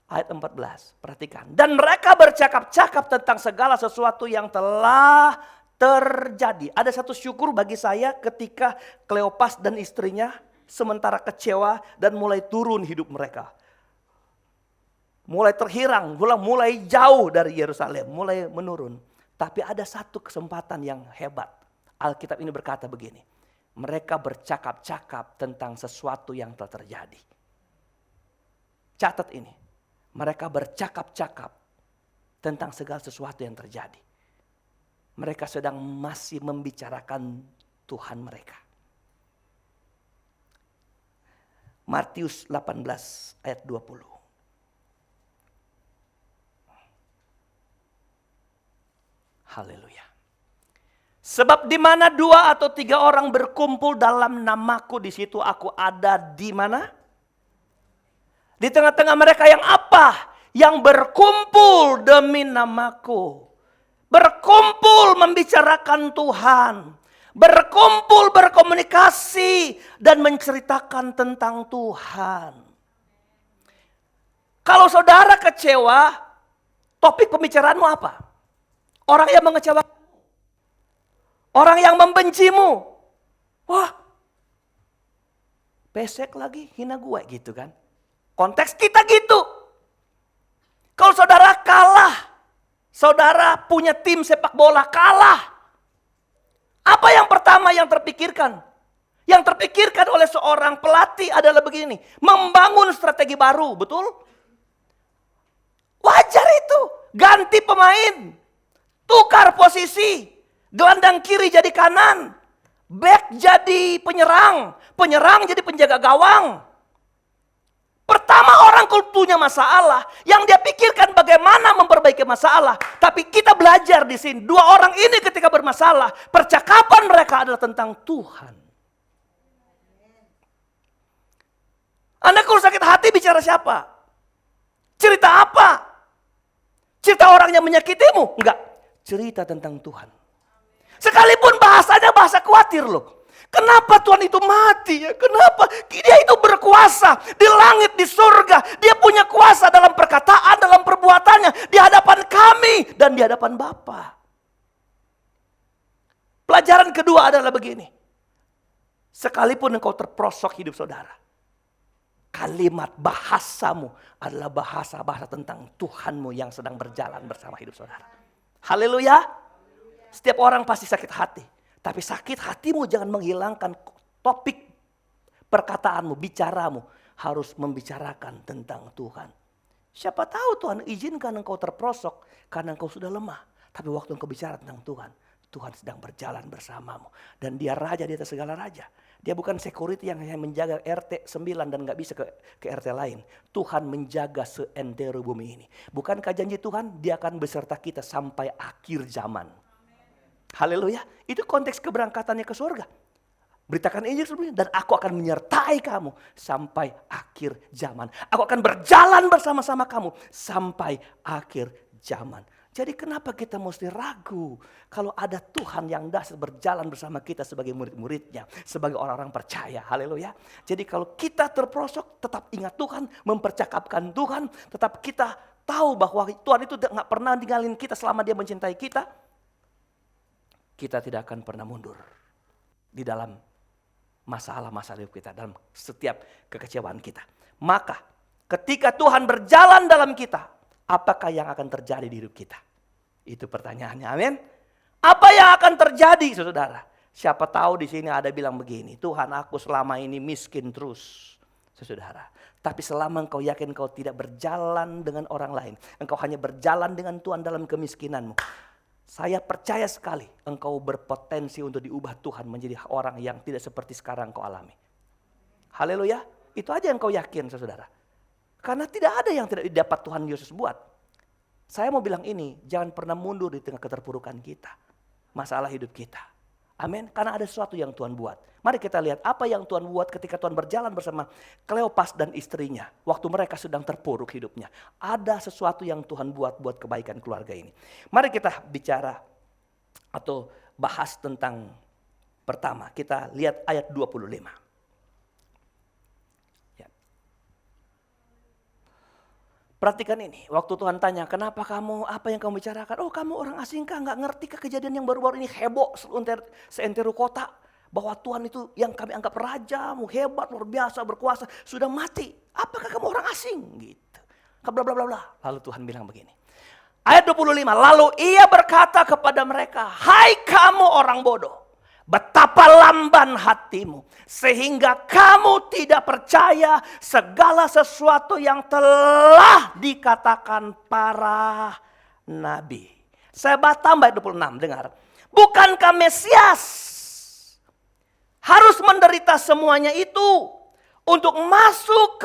Ayat 14. Perhatikan. Dan mereka bercakap-cakap tentang segala sesuatu yang telah terjadi. Ada satu syukur bagi saya ketika Kleopas dan istrinya sementara kecewa dan mulai turun hidup mereka. Mulai terhirang. Mulai jauh dari Yerusalem. Mulai menurun. Tapi ada satu kesempatan yang hebat. Alkitab ini berkata begini. Mereka bercakap-cakap tentang sesuatu yang telah terjadi. Catat ini. Mereka bercakap-cakap tentang segala sesuatu yang terjadi. Mereka sedang masih membicarakan Tuhan mereka. Matius 18 ayat 20. Haleluya. Sebab di mana 2 atau 3 orang berkumpul dalam namaku, di situ aku ada di mana? Di tengah-tengah mereka yang apa? Yang berkumpul demi namaku. Berkumpul membicarakan Tuhan. Berkumpul berkomunikasi dan menceritakan tentang Tuhan. Kalau saudara kecewa, topik pembicaraanmu apa? Orang yang mengecewakan. Orang yang membencimu. Wah. Pesek lagi, hina gue gitu kan. Konteks kita gitu. Kalau saudara kalah. Saudara punya tim sepak bola kalah. Apa yang pertama yang terpikirkan? Yang terpikirkan oleh seorang pelatih adalah begini. Membangun strategi baru, betul? Wajar itu. Ganti pemain. Tukar posisi. Gelandang kiri jadi kanan. Back jadi penyerang. Penyerang jadi penjaga gawang. Pertama orang kalau punya masalah. Yang dia pikirkan bagaimana memperbaiki masalah. Tapi kita belajar di sini. 2 orang ini ketika bermasalah. Percakapan mereka adalah tentang Tuhan. Anda kalau sakit hati bicara siapa? Cerita apa? Cerita orang yang menyakitimu? Enggak. Cerita tentang Tuhan. Sekalipun bahasanya bahasa khawatir loh. Kenapa Tuhan itu mati ya? Kenapa? Dia itu berkuasa di langit, di surga. Dia punya kuasa dalam perkataan, dalam perbuatannya. Di hadapan kami dan di hadapan Bapa. Pelajaran kedua adalah begini. Sekalipun engkau terperosok hidup saudara. Kalimat bahasamu adalah bahasa-bahasa tentang Tuhanmu yang sedang berjalan bersama hidup saudara. Haleluya. Setiap orang pasti sakit hati. Tapi sakit hatimu jangan menghilangkan topik perkataanmu, bicaramu. Harus membicarakan tentang Tuhan. Siapa tahu Tuhan izinkan engkau terperosok karena engkau sudah lemah. Tapi waktu engkau bicara tentang Tuhan, Tuhan sedang berjalan bersamamu. Dan dia raja di atas segala raja. Dia bukan security yang hanya menjaga RT 9 dan gak bisa ke RT lain. Tuhan menjaga seentero bumi ini. Bukankah janji Tuhan dia akan beserta kita sampai akhir zaman. Haleluya. Itu konteks keberangkatannya ke surga. Beritakan Injil sebelumnya. Dan aku akan menyertai kamu sampai akhir zaman. Aku akan berjalan bersama-sama kamu sampai akhir zaman. Jadi kenapa kita mesti ragu kalau ada Tuhan yang dahsyat berjalan bersama kita sebagai murid-muridnya, sebagai orang-orang percaya. Haleluya. Jadi kalau kita terperosok, tetap ingat Tuhan, mempercakapkan Tuhan, tetap kita tahu bahwa Tuhan itu nggak pernah tinggalin kita selama Dia mencintai kita. Kita tidak akan pernah mundur di dalam masalah-masalah hidup kita, dalam setiap kekecewaan kita. Maka ketika Tuhan berjalan dalam kita, apakah yang akan terjadi di hidup kita? Itu pertanyaannya, amin. Apa yang akan terjadi, saudara? Siapa tahu di sini ada bilang begini, Tuhan aku selama ini miskin terus, saudara. Tapi selama engkau yakin engkau tidak berjalan dengan orang lain, engkau hanya berjalan dengan Tuhan dalam kemiskinanmu, saya percaya sekali engkau berpotensi untuk diubah Tuhan menjadi orang yang tidak seperti sekarang engkau alami. Haleluya, itu aja yang engkau yakin, saudara. Karena tidak ada yang tidak dapat Tuhan Yesus buat. Saya mau bilang ini, jangan pernah mundur di tengah keterpurukan kita. Masalah hidup kita. Amin. Karena ada sesuatu yang Tuhan buat. Mari kita lihat apa yang Tuhan buat ketika Tuhan berjalan bersama Kleopas dan istrinya. Waktu mereka sedang terpuruk hidupnya. Ada sesuatu yang Tuhan buat kebaikan keluarga ini. Mari kita bicara atau bahas tentang pertama. Kita lihat ayat 25. Perhatikan ini, waktu Tuhan tanya, kenapa kamu, apa yang kamu bicarakan? Oh kamu orang asing kah, gak ngerti kah kejadian yang baru-baru ini heboh seantero kota. Bahwa Tuhan itu yang kami anggap raja, hebat, luar biasa, berkuasa, sudah mati. Apakah kamu orang asing? Gitu. Bla bla bla bla. Lalu Tuhan bilang begini. Ayat 25, lalu ia berkata kepada mereka, hai kamu orang bodoh. Betapa lamban hatimu sehingga kamu tidak percaya segala sesuatu yang telah dikatakan para nabi. Saya tambah 26, dengar. Bukankah Mesias harus menderita semuanya itu untuk masuk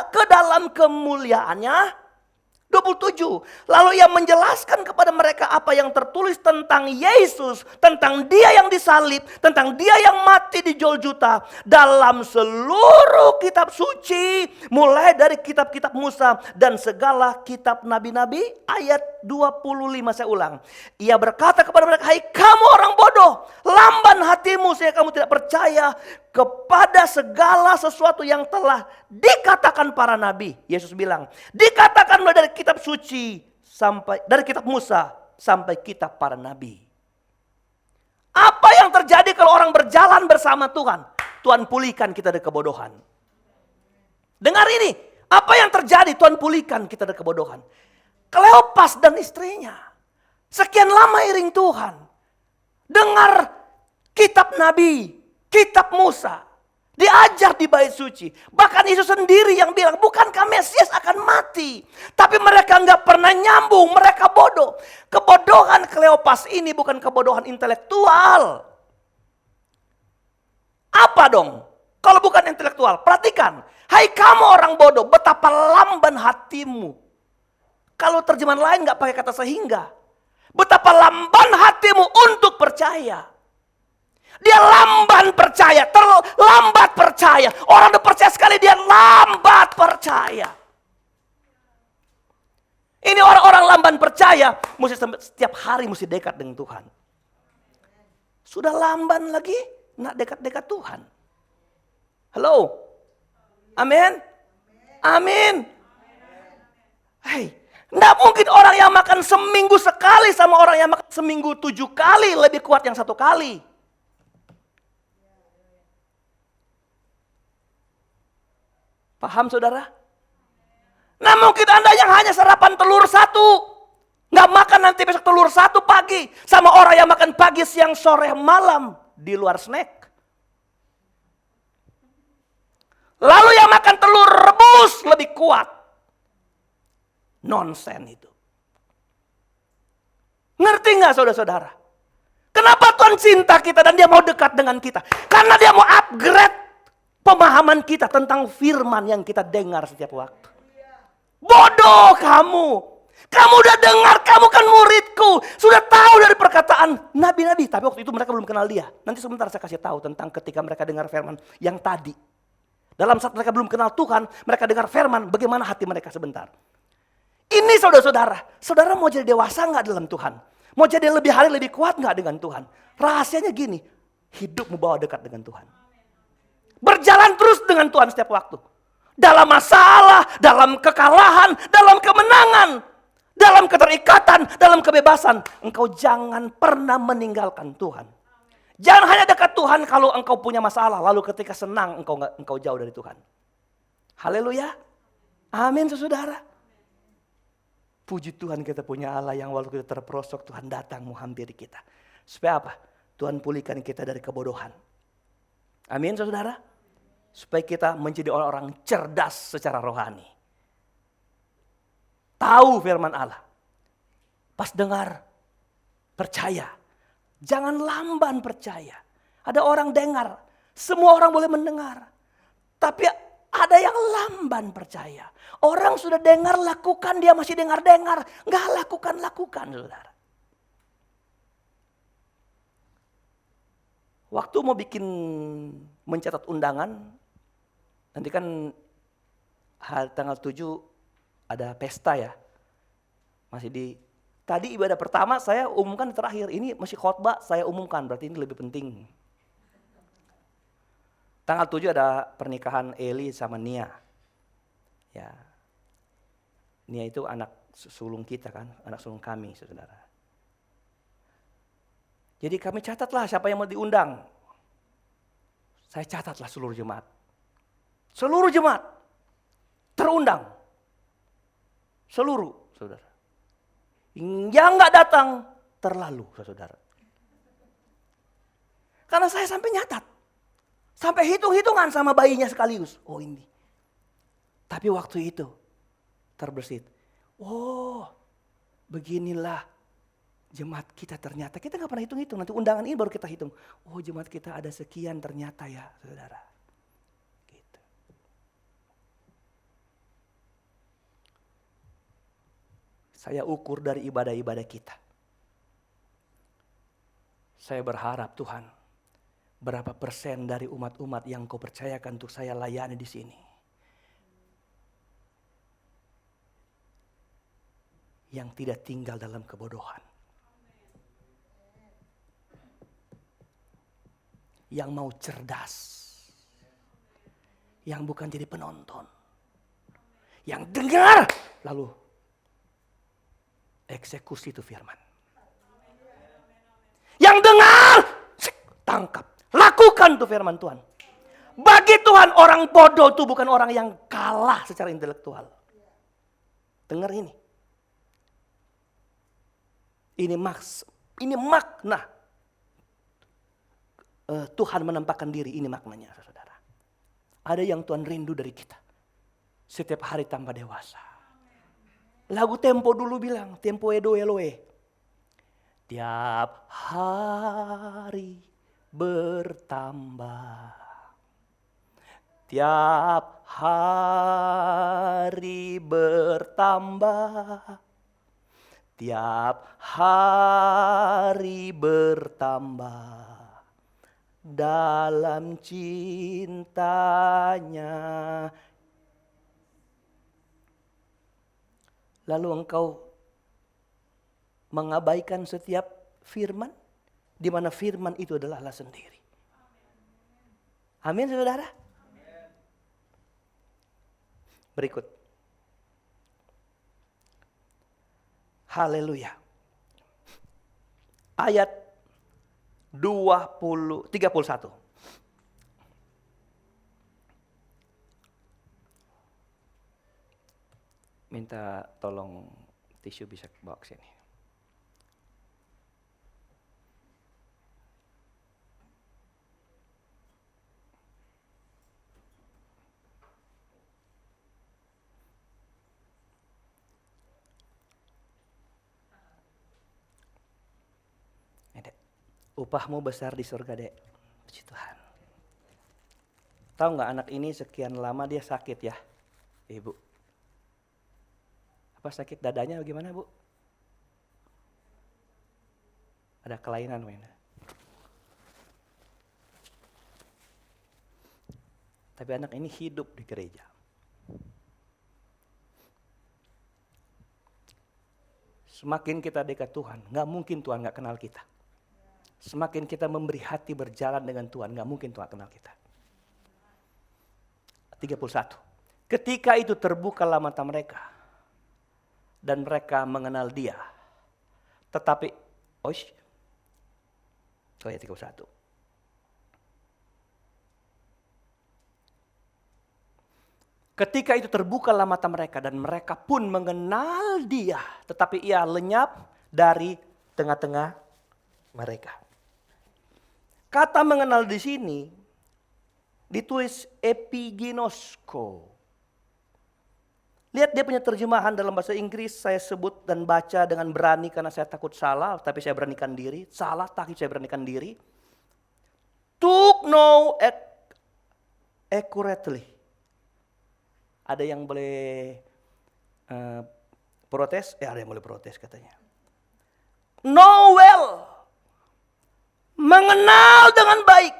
ke dalam kemuliaannya? 27. Lalu ia menjelaskan kepada mereka apa yang tertulis tentang Yesus, tentang Dia yang disalib, tentang Dia yang mati di Golgota dalam seluruh kitab suci, mulai dari kitab-kitab Musa dan segala kitab nabi-nabi. Ayat 25 saya ulang. Ia berkata kepada mereka, hai kamu orang bodoh, lamban hatimu sehingga kamu tidak percaya kepada segala sesuatu yang telah dikatakan para nabi. Yesus bilang, dikatakan mulai dari kitab suci sampai dari kitab Musa sampai kitab para nabi. Apa yang terjadi kalau orang berjalan bersama Tuhan? Tuhan pulihkan kita dari kebodohan. Dengar ini, apa yang terjadi? Tuhan pulihkan kita dari kebodohan. Kleopas dan istrinya sekian lama iring Tuhan, dengar kitab nabi, kitab Musa, diajar di bait suci. Bahkan Yesus sendiri yang bilang, bukankah Mesias akan mati? Tapi mereka nggak pernah nyambung, mereka bodoh. Kebodohan Kleopas ini bukan kebodohan intelektual. Apa dong? Kalau bukan intelektual, perhatikan. Hai kamu orang bodoh, betapa lamban hatimu. Kalau terjemahan lain nggak pakai kata sehingga. Betapa lamban hatimu untuk percaya. Dia lamban percaya, terlambat percaya. Orang udah percaya sekali, dia lambat percaya. Ini orang-orang lamban percaya, mesti setiap hari mesti dekat dengan Tuhan. Sudah lamban lagi, nak dekat-dekat Tuhan. Halo? Amin? Amin? Hei, enggak mungkin orang yang makan seminggu sekali sama orang yang makan seminggu 7 kali lebih kuat yang 1 kali. Paham saudara? Nah mungkin Anda yang hanya sarapan telur 1. Nggak makan nanti besok telur 1 pagi. Sama orang yang makan pagi, siang, sore, malam. Di luar snack. Lalu yang makan telur rebus lebih kuat. Nonsen itu. Ngerti nggak saudara-saudara? Kenapa Tuhan cinta kita dan Dia mau dekat dengan kita? Karena Dia mau upgrade pemahaman kita tentang firman yang kita dengar setiap waktu. Bodoh kamu. Kamu udah dengar, kamu kan muridku. Sudah tahu dari perkataan nabi-nabi. Tapi waktu itu mereka belum kenal Dia. Nanti sebentar saya kasih tahu tentang ketika mereka dengar firman yang tadi. Dalam saat mereka belum kenal Tuhan, mereka dengar firman, bagaimana hati mereka sebentar. Ini saudara-saudara, saudara mau jadi dewasa nggak dalam Tuhan? Mau jadi lebih hari lebih kuat nggak dengan Tuhan? Rahasianya gini, hidupmu bawa dekat dengan Tuhan. Berjalan terus dengan Tuhan setiap waktu. Dalam masalah, dalam kekalahan, dalam kemenangan, dalam keterikatan, dalam kebebasan. Engkau jangan pernah meninggalkan Tuhan. Jangan hanya dekat Tuhan kalau engkau punya masalah, lalu ketika senang engkau jauh dari Tuhan. Haleluya. Amin saudara. Puji Tuhan kita punya Allah yang walau kita terperosok, Tuhan datang menghampiri kita. Supaya apa? Tuhan pulihkan kita dari kebodohan. Amin saudara. Supaya kita menjadi orang-orang cerdas secara rohani. Tahu firman Allah. Pas dengar, percaya. Jangan lamban percaya. Ada orang dengar, semua orang boleh mendengar. Tapi ada yang lamban percaya. Orang sudah dengar lakukan, dia masih dengar-dengar. Enggak lakukan, saudara. Waktu mau bikin mencatat undangan, nanti kan tanggal 7 ada pesta ya. Tadi ibadah pertama saya umumkan terakhir, ini masih khotbah saya umumkan, berarti ini lebih penting. Tanggal 7 ada pernikahan Eli sama Nia. Ya. Nia itu anak sulung kita kan, anak sulung kami saudara. Jadi kami catatlah siapa yang mau diundang. Saya catatlah seluruh jemaat. Seluruh jemaat terundang. Seluruh saudara. Yang nggak datang terlalu saudara. Karena saya sampai nyatat. Sampai hitung-hitungan sama bayinya sekaligus. Oh ini. Tapi waktu itu terbersit. Oh beginilah jemaat kita ternyata. Kita nggak pernah hitung-hitung. Nanti undangan ini baru kita hitung. Oh jemaat kita ada sekian ternyata ya saudara. Gitu. Saya ukur dari ibadah-ibadah kita. Saya berharap Tuhan, berapa persen dari umat-umat yang kau percayakan untuk saya layani di sini. Yang tidak tinggal dalam kebodohan. Yang mau cerdas. Yang bukan jadi penonton. Yang dengar lalu eksekusi itu firman. Yang dengar, tangkap. Lakukan tuh firman Tuhan. Bagi Tuhan orang bodoh itu bukan orang yang kalah secara intelektual. Dengar ini. Ini makna Tuhan menampakkan diri, ini maknanya saudara. Ada yang Tuhan rindu dari kita. Setiap hari tambah dewasa. Lagu Tempo dulu bilang, Tempo Edo Eloe. Tiap hari bertambah. Tiap hari bertambah. Tiap hari bertambah. Dalam cintanya. Lalu engkau mengabaikan setiap firman, di mana firman itu adalah Allah sendiri. Amin saudara. Berikut. Haleluya. Ayat 31. Minta tolong tisu bisa bawa ke sini. Upahmu besar di surga, Dek. Puji Tuhan. Tahu nggak anak ini sekian lama dia sakit ya, Ibu? Apa sakit dadanya bagaimana, Bu? Ada kelainan mungkin. Tapi anak ini hidup di gereja. Semakin kita dekat Tuhan, gak mungkin Tuhan gak kenal kita. Semakin kita memberi hati berjalan dengan Tuhan, gak mungkin Tuhan kenal kita. 31. Ketika itu terbukalah mata mereka. Dan mereka mengenal dia. Tetapi, ayat 31. Ketika itu terbukalah mata mereka dan mereka pun mengenal dia. Tetapi ia lenyap dari tengah-tengah mereka. Kata mengenal di sini ditulis epiginosko. Lihat dia punya terjemahan dalam bahasa Inggris, saya sebut dan baca dengan berani karena saya takut salah, tapi saya beranikan diri. Salah, tapi saya beranikan diri. To know accurately. Ada yang boleh protes? Ada yang boleh protes katanya. Know well. Mengenal dengan baik.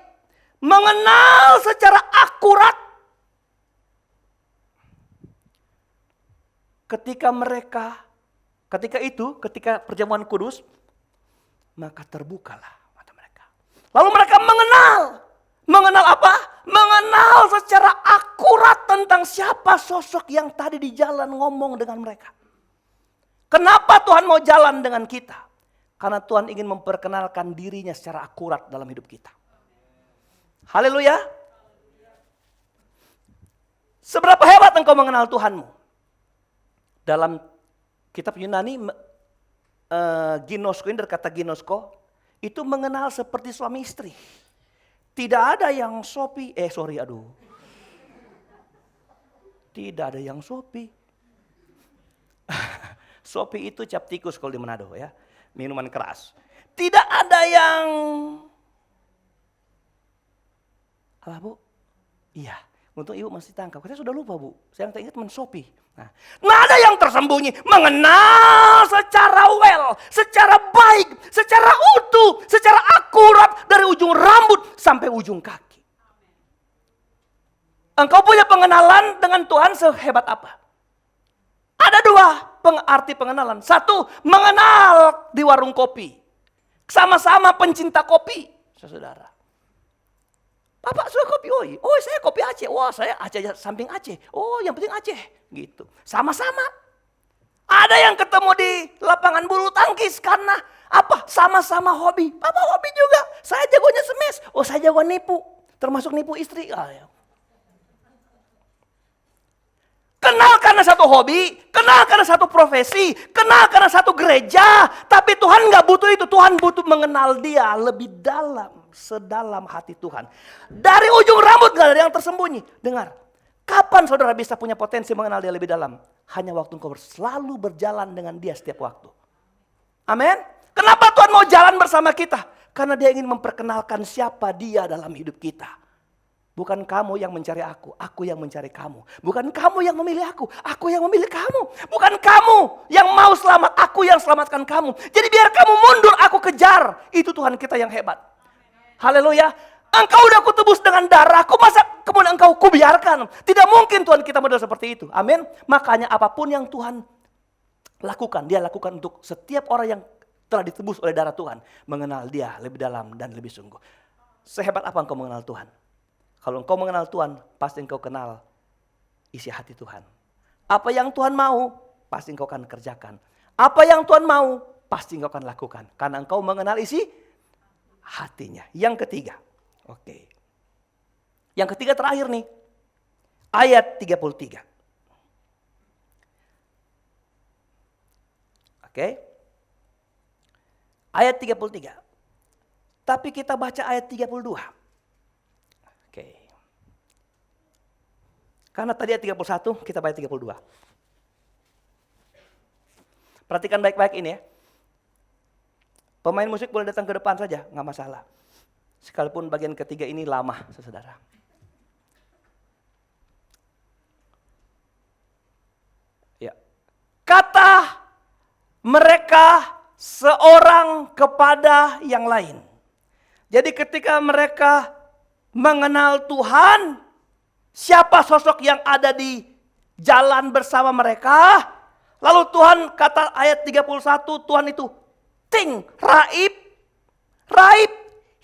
Mengenal secara akurat. Ketika perjamuan kudus, maka terbukalah mata mereka. Lalu mereka mengenal. Mengenal apa? Mengenal secara akurat tentang siapa sosok yang tadi di jalan ngomong dengan mereka. Kenapa Tuhan mau jalan dengan kita? Karena Tuhan ingin memperkenalkan dirinya secara akurat dalam hidup kita. Haleluya. Seberapa hebat engkau mengenal Tuhanmu? Dalam kitab Yunani, ginosko ini dari kata ginosko, itu mengenal seperti suami istri. Tidak ada yang sopi, Tidak ada yang sopi. Sopi itu cap tikus kalau di Manado ya, minuman keras. Tidak ada yang, apa Bu? Iya, untung Ibu masih tangkap. Saya sudah lupa Bu, saya yang ingat mensopi. Nah, ada yang tersembunyi, mengenal secara well, secara baik, secara utuh, secara akurat dari ujung rambut sampai ujung kaki. Engkau punya pengenalan dengan Tuhan sehebat apa? Ada dua arti pengenalan. Satu, mengenal di warung kopi. Sama-sama pencinta kopi, saudara. Bapak suka kopi, oh saya kopi Aceh, wah saya Aceh samping Aceh, oh yang penting Aceh, gitu. Sama-sama. Ada yang ketemu di lapangan bulu tangkis karena apa? Sama-sama hobi. Bapak hobi juga, saya jagonya smash, oh saya jago nipu, termasuk nipu istri. Kenal karena satu hobi, kenal karena satu profesi, kenal karena satu gereja. Tapi Tuhan gak butuh itu, Tuhan butuh mengenal dia lebih dalam. Sedalam hati Tuhan. Dari ujung rambut gak ada yang tersembunyi. Dengar, kapan saudara bisa punya potensi mengenal dia lebih dalam? Hanya waktu engkau selalu berjalan dengan dia setiap waktu. Amin. Kenapa Tuhan mau jalan bersama kita? Karena dia ingin memperkenalkan siapa dia dalam hidup kita. Bukan kamu yang mencari aku yang mencari kamu. Bukan kamu yang memilih aku yang memilih kamu. Bukan kamu yang mau selamat, aku yang selamatkan kamu. Jadi biar kamu mundur, aku kejar. Itu Tuhan kita yang hebat. Haleluya. Engkau udah kutebus dengan darahku, masa kemudian engkau kubiarkan? Tidak mungkin Tuhan kita model seperti itu. Amin. Makanya apapun yang Tuhan lakukan, dia lakukan untuk setiap orang yang telah ditebus oleh darah Tuhan. Mengenal dia lebih dalam dan lebih sungguh. Sehebat apa engkau mengenal Tuhan? Kalau engkau mengenal Tuhan, pasti engkau kenal isi hati Tuhan. Apa yang Tuhan mau, pasti engkau akan kerjakan. Apa yang Tuhan mau, pasti engkau akan lakukan. Karena engkau mengenal isi hatinya. Yang ketiga. Oke. Yang ketiga terakhir nih. Ayat 33. Oke. Ayat 33. Tapi kita baca ayat 32. Oke. Karena tadi ayat 31, kita baca 32. Perhatikan baik-baik ini ya. Pemain musik boleh datang ke depan saja, nggak masalah. Sekalipun bagian ketiga ini lama, saudara. Ya. Kata mereka seorang kepada yang lain. Jadi ketika mereka mengenal Tuhan, siapa sosok yang ada di jalan bersama mereka, Lalu Tuhan kata ayat 31, Tuhan itu ting, raib,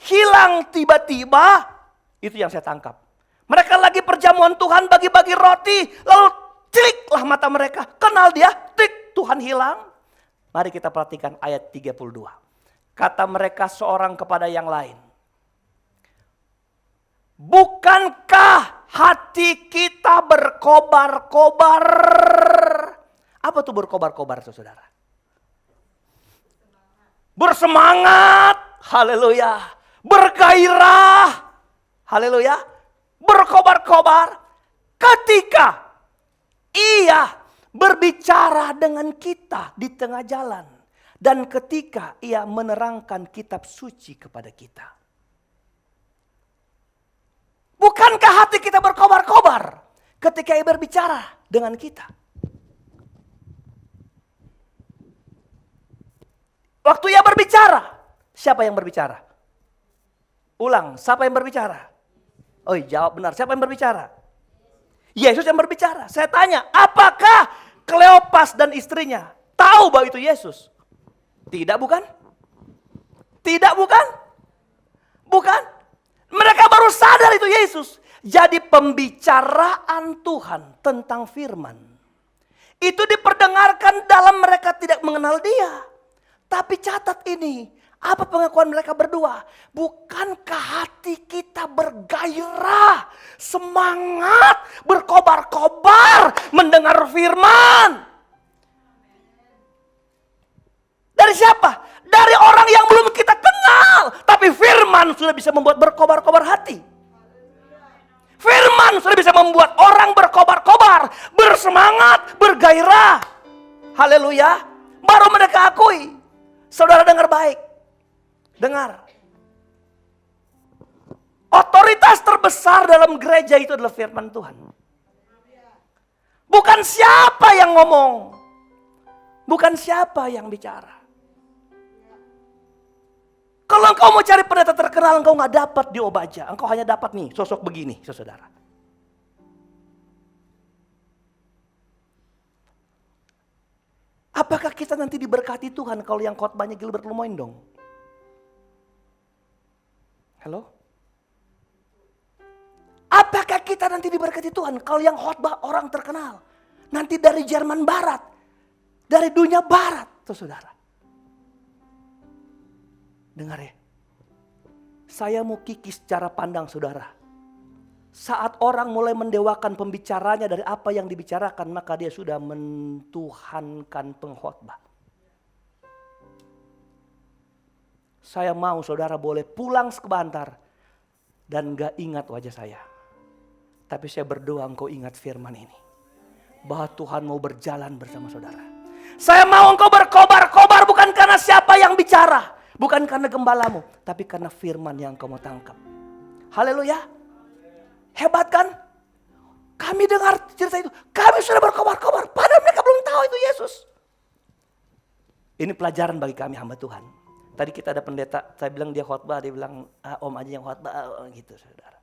hilang tiba-tiba. Itu yang saya tangkap. Mereka lagi perjamuan Tuhan, bagi-bagi roti, lalu kliklah mata mereka. Kenal dia, klik, Tuhan hilang. Mari kita perhatikan ayat 32. Kata mereka seorang kepada yang lain, bukankah hati kita berkobar-kobar? Apa tuh berkobar-kobar, saudara? Bersemangat, haleluya. Bergairah, haleluya. Berkobar-kobar ketika ia berbicara dengan kita di tengah jalan. Dan ketika ia menerangkan kitab suci kepada kita. Bukankah hati kita berkobar-kobar ketika ia berbicara dengan kita? Waktu ia berbicara, siapa yang berbicara? Ulang, siapa yang berbicara? Oh jawab benar, siapa yang berbicara? Yesus yang berbicara. Saya tanya, apakah Kleopas dan istrinya tahu bahwa itu Yesus? Tidak bukan? Tidak bukan? Bukan? Mereka baru sadar itu Yesus. Jadi pembicaraan Tuhan tentang firman. Itu diperdengarkan dalam mereka tidak mengenal dia. Tapi catat ini, apa pengakuan mereka berdua? Bukankah hati kita bergairah, semangat, berkobar-kobar mendengar firman? Dari siapa? Dari orang yang belum kita kenal. Tapi firman sudah bisa membuat berkobar-kobar hati. Firman sudah bisa membuat orang berkobar-kobar, bersemangat, bergairah. Haleluya. Baru mereka akui. Saudara dengar baik. Dengar. Otoritas terbesar dalam gereja itu adalah firman Tuhan. Bukan siapa yang ngomong. Bukan siapa yang bicara. Kalau engkau mau cari pendeta terkenal, engkau gak dapat di Obaja. Engkau hanya dapat nih, sosok begini, saudara. Apakah kita nanti diberkati Tuhan kalau yang khotbahnya Gilbert Lemoyne dong? Halo? Apakah kita nanti diberkati Tuhan kalau yang khotbah orang terkenal? Nanti dari Jerman Barat, dari dunia Barat, tuh saudara. Dengar ya, saya mau kikis cara pandang saudara. Saat orang mulai mendewakan pembicaranya dari apa yang dibicarakan, maka dia sudah mentuhankan pengkhotbah. Saya mau saudara boleh pulang sebentar dan gak ingat wajah saya. Tapi saya berdoa engkau ingat firman ini. Bahwa Tuhan mau berjalan bersama saudara. Saya mau engkau berkobar-kobar bukan karena siapa yang bicara. Bukan karena gembalamu, tapi karena firman yang kamu tangkap. Haleluya. Hebat kan? Kami dengar cerita itu. Kami sudah berkobar-kobar. Padahal mereka belum tahu itu Yesus. Ini pelajaran bagi kami hamba Tuhan. Tadi kita ada pendeta, saya bilang dia khotbah. Dia bilang, om aja yang khotbah. Gitu saudara.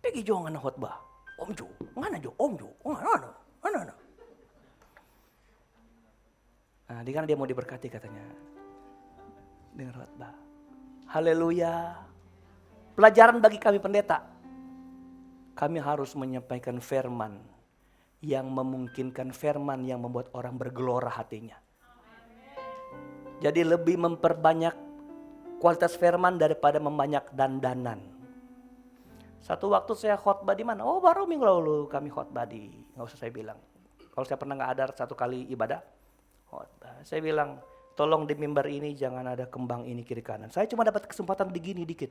Pergi jo ngana khotbah. Om jo, ngana jo, om jo. Ngana. Nah, di kan dia mau diberkati katanya. Dengan khotbah. Haleluya. Pelajaran bagi kami pendeta. Kami harus menyampaikan firman yang memungkinkan, firman yang membuat orang bergelora hatinya. Jadi lebih memperbanyak kualitas firman daripada membanyak dandanan. Satu waktu saya khotbah di mana? Oh baru minggu lalu kami khotbah di, nggak usah saya bilang. Kalau saya pernah nggak ada satu kali ibadah, khotbah. Saya bilang, tolong di mimbar ini jangan ada kembang ini kiri kanan. Saya cuma dapat kesempatan begini dikit.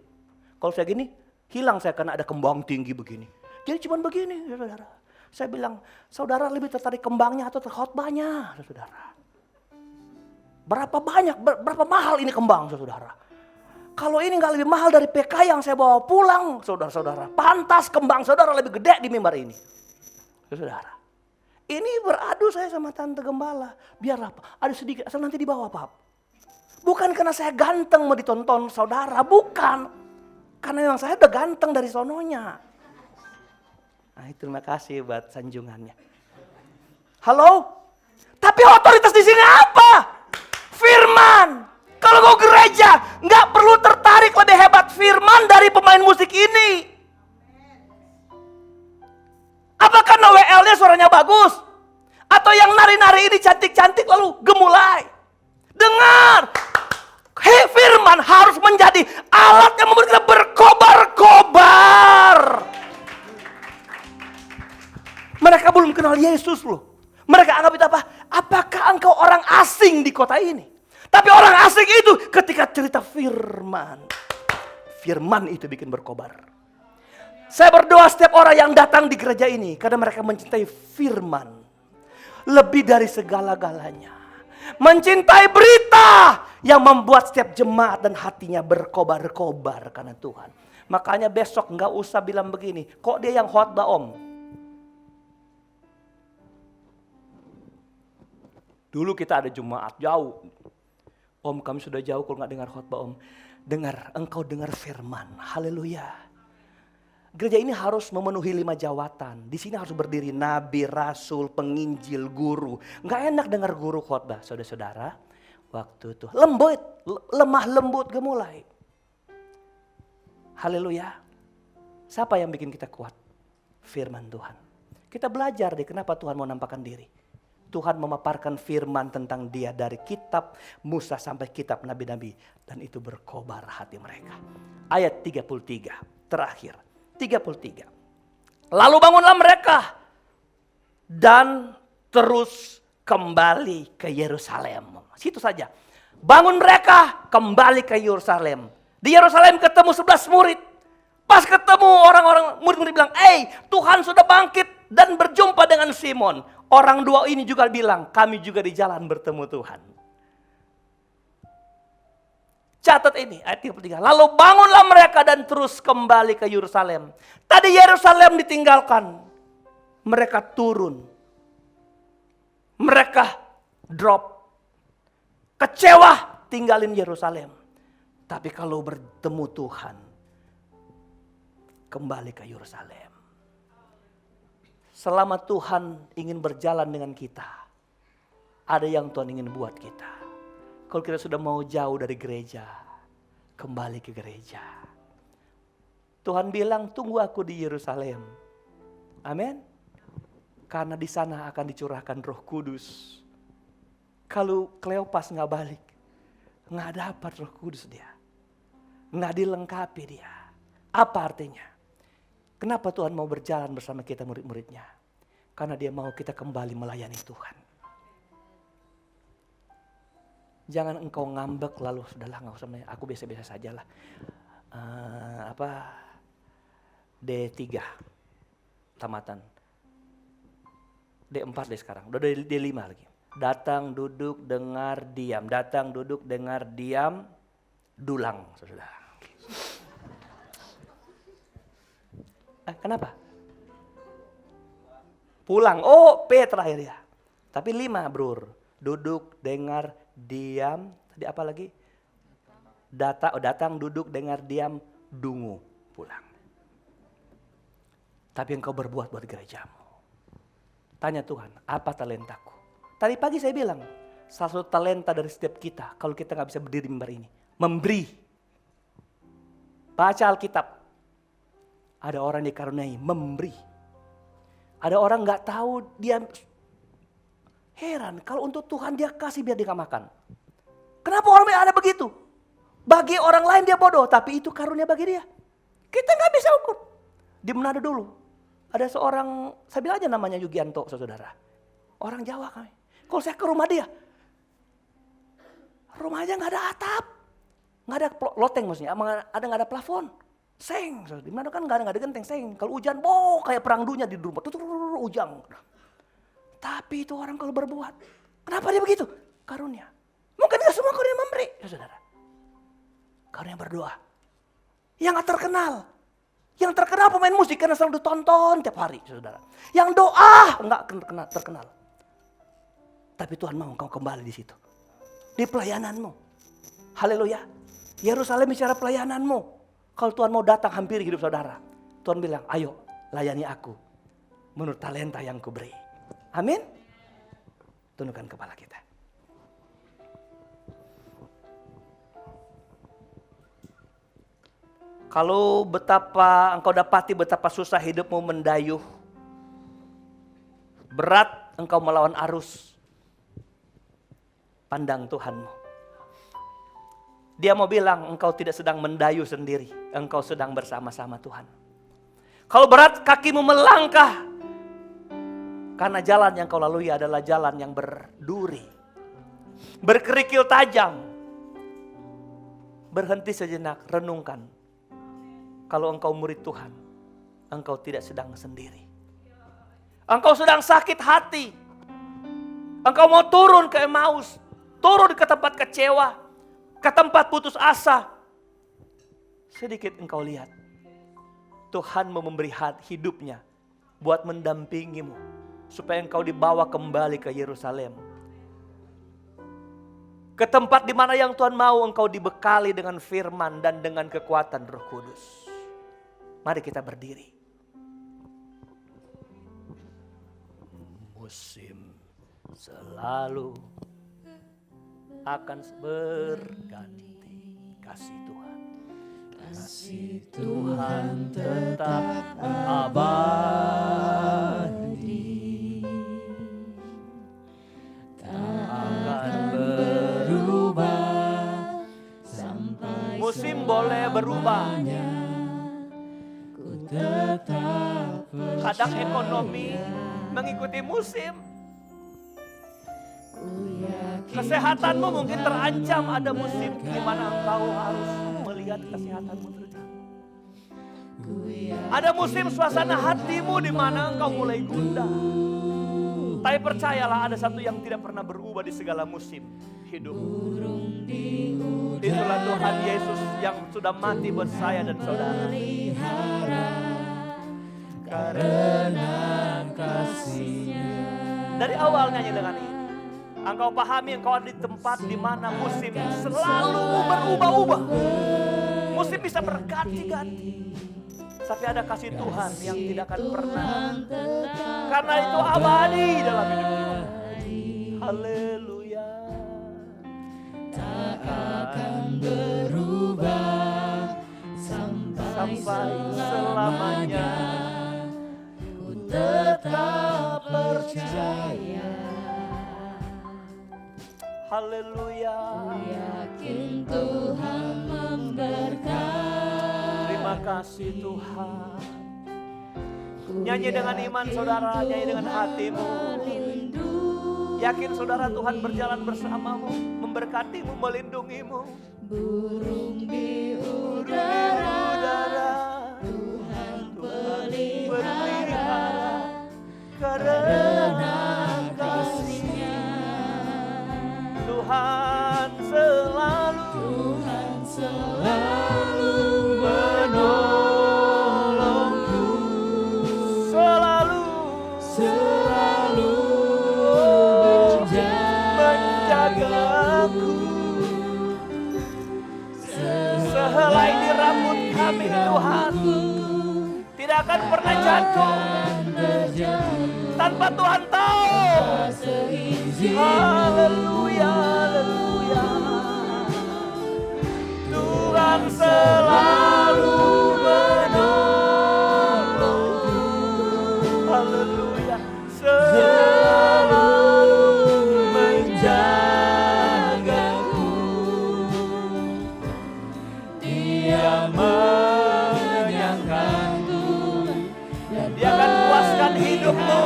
Kalau saya gini, hilang saya karena ada kembang tinggi begini. Jadi cuma begini, saudara. Saya bilang, saudara lebih tertarik kembangnya atau khotbahnya, saudara. Berapa banyak, berapa mahal ini kembang, saudara. Kalau ini nggak lebih mahal dari PK yang saya bawa pulang, saudara-saudara. Pantas kembang saudara lebih gede di mimbar ini. Saudara. Ini beradu saya sama tante gembala. Biarlah ada sedikit, asal nanti dibawa Pak. Bukan karena saya ganteng mau ditonton saudara, bukan. Karena memang saya udah ganteng dari sononya. Nah terima kasih buat sanjungannya. Halo? Tapi otoritas di sini apa? Firman. Kalau kau gereja, nggak perlu tertarik lebih hebat firman dari pemain musik ini. Apakah WL-nya suaranya bagus? Atau yang nari-nari ini cantik-cantik lalu gemulai? Dengar. Hei, firman harus menjadi alat yang membuat kita berkobar-kobar. Mereka belum kenal Yesus loh. Mereka anggap itu apa? Apakah engkau orang asing di kota ini? Tapi orang asing itu ketika cerita firman. Firman itu bikin berkobar. Saya berdoa setiap orang yang datang di gereja ini. Karena mereka mencintai firman. Lebih dari segala-galanya. Mencintai berita yang membuat setiap jemaat dan hatinya berkobar-kobar karena Tuhan. Makanya besok nggak usah bilang begini. Kok dia yang khotbah om? Dulu kita ada jemaat jauh. Om kami sudah jauh kalau nggak dengar khotbah om. Dengar, engkau dengar firman. Haleluya. Gereja ini harus memenuhi 5 jawatan. Di sini harus berdiri nabi, rasul, penginjil, guru. Nggak enak dengar guru khotbah, saudara-saudara. Waktu itu lembut, lemah lembut gemulai. Haleluya. Siapa yang bikin kita kuat? Firman Tuhan. Kita belajar deh kenapa Tuhan mau nampakkan diri. Tuhan memaparkan firman tentang dia dari kitab Musa sampai kitab nabi-nabi. Dan itu berkobar hati mereka. Ayat 33 terakhir. 33. Lalu bangunlah mereka. Dan terus kembali ke Yerusalem. Situ saja. Bangun mereka kembali ke Yerusalem. Di Yerusalem ketemu 11 murid. Pas ketemu orang-orang murid-murid bilang, Tuhan sudah bangkit dan berjumpa dengan Simon. Orang dua ini juga bilang, kami juga di jalan bertemu Tuhan. Catat ini, ayat 33. Lalu bangunlah mereka dan terus kembali ke Yerusalem. Tadi Yerusalem ditinggalkan. Mereka turun. Mereka drop. Kecewa tinggalin Yerusalem. Tapi kalau bertemu Tuhan, kembali ke Yerusalem. Selama Tuhan ingin berjalan dengan kita, ada yang Tuhan ingin buat kita. Kalau kita sudah mau jauh dari gereja, kembali ke gereja. Tuhan bilang, tunggu aku di Yerusalem. Amin. Karena di sana akan dicurahkan Roh Kudus. Kalau Kleopas nggak balik, nggak dapat Roh Kudus dia, nggak dilengkapi dia. Apa artinya? Kenapa Tuhan mau berjalan bersama kita murid-muridnya? Karena dia mau kita kembali melayani Tuhan. Jangan engkau ngambek lalu sudahlah nggak usah, aku biasa-biasa saja lah. D3 tamatan. D4 deh sekarang, udah D5 lagi. Datang, duduk, dengar, diam. Datang, duduk, dengar, diam. Dulang, saudara. Kenapa? Pulang. Oh, P terakhir ya. Tapi 5 bro. Duduk, dengar, diam. Tadi apa lagi? Datang, duduk, dengar, diam, dungu, pulang. Tapi engkau berbuat buat gerejamu. Tanya Tuhan, apa talentaku? Tadi pagi saya bilang, salah satu talenta dari setiap kita, kalau kita gak bisa berdiri mimbar ini, memberi. Baca Alkitab. Ada orang dikaruniai memberi. Ada orang gak tahu, dia heran kalau untuk Tuhan dia kasih biar dia gak makan. Kenapa orang ada begitu? Bagi orang lain dia bodoh, tapi itu karunia bagi dia. Kita gak bisa ukur. Di Manado dulu, ada seorang, saya bilang aja namanya Yugianto, saudara. Orang Jawa kami. Kalau saya ke rumah dia, rumahnya gak ada atap. Gak ada loteng maksudnya, gak ada plafon. Seng, di mana kan nggak ada genteng seng. Kalau hujan, kayak perang dunia di rumah, hujan. Tapi itu orang kalau berbuat, kenapa dia begitu? Karunia. Mungkin nggak semua karunia memberi, ya saudara. Karunia berdoa. Yang terkenal pemain musik karena selalu ditonton tiap hari, saudara. Yang doa nggak terkenal. Tapi Tuhan mau engkau kembali di situ, di pelayananmu. Haleluya. Yerusalem bicara pelayananmu. Kalau Tuhan mau datang hampiri hidup saudara, Tuhan bilang, ayo layani aku menurut talenta yang kuberi. Amin. Tundukkan kepala kita. Kalau engkau dapati betapa susah hidupmu mendayuh, berat engkau melawan arus, pandang Tuhanmu. Dia mau bilang engkau tidak sedang mendayuh sendiri, engkau sedang bersama-sama Tuhan. Kalau berat kakimu melangkah, karena jalan yang kau lalui adalah jalan yang berduri, berkerikil tajam. Berhenti sejenak, renungkan. Kalau engkau murid Tuhan, engkau tidak sedang sendiri. Engkau sedang sakit hati. Engkau mau turun ke Emmaus, turun ke tempat kecewa, ke tempat putus asa. Sedikit engkau lihat, Tuhan mau memberi hidupnya buat mendampingimu, supaya engkau dibawa kembali ke Yerusalem. Ke tempat di mana yang Tuhan mau engkau dibekali dengan firman dan dengan kekuatan Roh Kudus. Mari kita berdiri. Musim selalu akan berganti, kasih Tuhan. Kasih Tuhan tetap abadi, tak akan berubah sampai musim boleh berubah. Kadang ekonomi mengikuti musim. Kesehatanmu mungkin terancam, ada musim di mana engkau harus melihat kesehatanmu terjatuh. Ada musim suasana hatimu di mana engkau mulai gundah. Tapi percayalah, ada satu yang tidak pernah berubah di segala musim hidup. Itulah Tuhan Yesus yang sudah mati buat saya dan saudara. Karena kasih-Nya. Dari awal nyanyi dengan ini, engkau pahami engkau ada di tempat di mana musim selalu berubah-ubah. Musim bisa berganti-ganti. Tapi ada kasih Tuhan yang tidak akan pernah. Karena itu abadi dalam hidup kita. Haleluya. Tak akan berubah sampai selamanya. Ku tetap percaya. Haleluya. Yakin Tuhan memberkati. Terima kasih Tuhan. Nyanyi dengan iman saudara, nyanyi dengan hatimu. Yakin saudara Tuhan berjalan bersamamu, memberkatimu, melindungimu. Burung di udara, Tuhan pelihara, karena kasih-Nya. Tuhan selalu menolongku, selalu menjagaku. Sehelai di rambut kami Tuhan tidak akan pernah jatuh tanpa Tuhan tahu. Haleluya, haleluya. Tuhan selalu menolongku. Haleluya. Selalu menjagaku. Dia menyangkanku. Dia akan puaskan hidupmu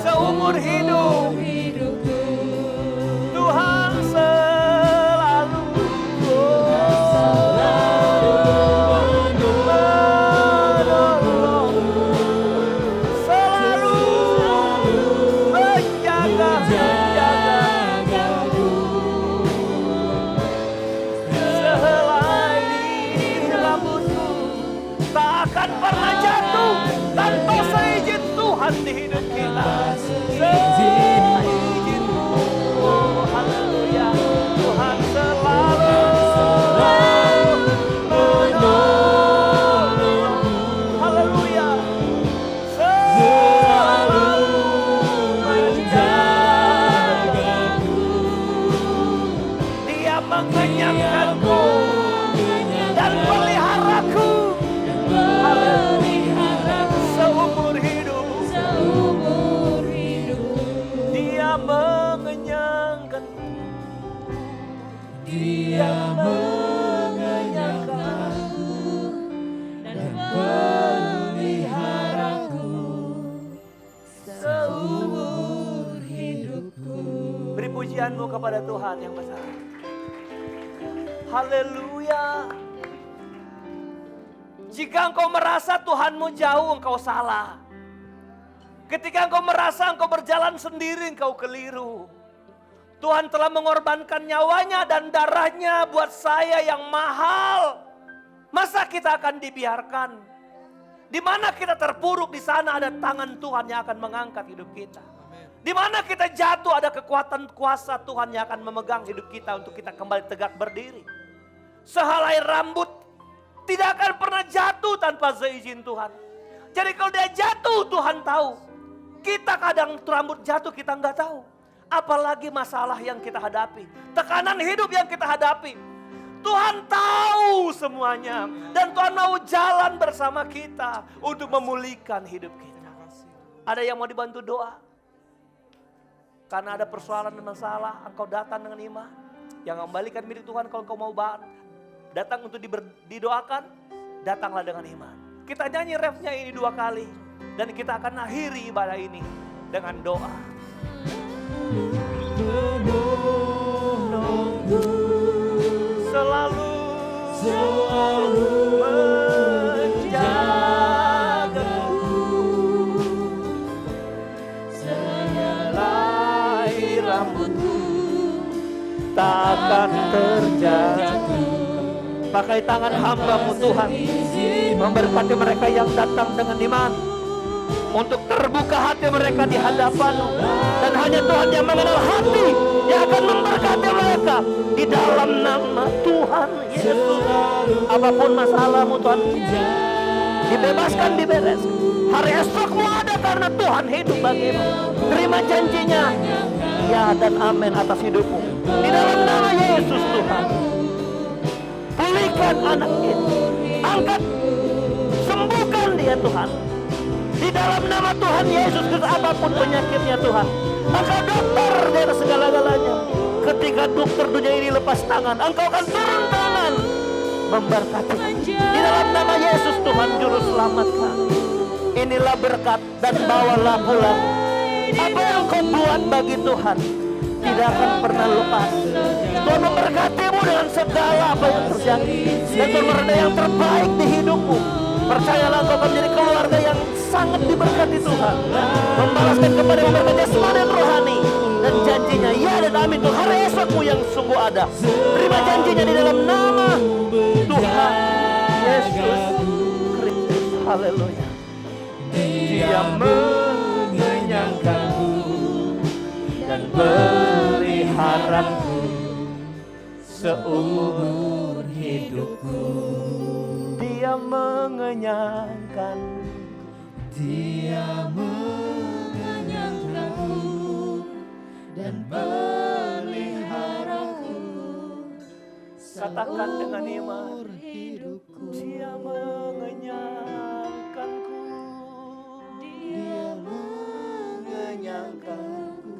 seumur hidup. Tuhan selalu menjagaku. Sehelai di rambutku tak akan pernah jatuh tanpa seizin Tuhan di hidup kita. kepada Tuhan yang besar. Haleluya. Jika engkau merasa Tuhanmu jauh, engkau salah. Ketika engkau merasa engkau berjalan sendiri, engkau keliru. Tuhan telah mengorbankan nyawanya dan darahnya buat saya yang mahal. Masa kita akan dibiarkan? Di mana kita terpuruk, di sana ada tangan Tuhan yang akan mengangkat hidup kita. Di mana kita jatuh, ada kekuatan kuasa Tuhan yang akan memegang hidup kita untuk kita kembali tegak berdiri. Sehelai rambut tidak akan pernah jatuh tanpa seizin Tuhan. Jadi kalau dia jatuh, Tuhan tahu. Kita kadang rambut jatuh kita nggak tahu. Apalagi masalah yang kita hadapi, tekanan hidup yang kita hadapi. Tuhan tahu semuanya dan Tuhan mau jalan bersama kita untuk memulihkan hidup kita. Ada yang mau dibantu doa? Karena ada persoalan dan masalah, engkau datang dengan iman. Yang kembalikan milik Tuhan, kalau engkau mau datang untuk didoakan, datanglah dengan iman. Kita nyanyi refnya ini 2 kali dan kita akan akhiri ibadah ini dengan doa. Selalu menjagaku, sehelai rambutku takkan terjatuh. Pakai tangan hamba-Mu Tuhan, memberkati mereka yang datang dengan iman, untuk terbuka hati mereka di hadapan-Mu. Dan hanya Tuhan yang mengenal hati yang akan memberkati mereka di dalam nama Tuhan Yesus. Apapun masalahmu Tuhan, dibebaskan, dibereskan. Hari esokmu ada karena Tuhan hidup bagimu. Terima janjinya, ya dan amin atas hidupmu. Di dalam nama Yesus Tuhan, pulihkan anak ini, angkat, sembuhkan dia Tuhan. Di dalam nama Tuhan Yesus Kristus, apapun penyakitnya Tuhan, Engkau dokter di atas segala-galanya. Ketika dokter dunia ini lepas tangan, Engkau akan turun tangan memberkati. Di dalam nama Yesus Tuhan Juru Selamat kami, inilah berkat dan bawalah pulang. Apa yang Kau buat bagi Tuhan tidak akan pernah lepas. Tuhan memberkatimu dengan segala apa yang terjadi. Dan Tuhan berada yang terbaik di hidupmu. Percayalah engkau akan menjadi keluarga yang sangat diberkati Tuhan. Membalaskan kepada memberkati jasmani dan rohani. Dan janjinya ya dan amin untuk hari esokmu yang sungguh ada. Terima janjinya di dalam nama Tuhan Yesus Kristus. Haleluya. Dia mengenyangkanku dan peliharaku seumur hidupku. Dia mengenyangkan, Dia mengenyangkanku dan peliharaku. Katakan dengan iman, Dia mengenyangkanku, Dia mengenyangkanku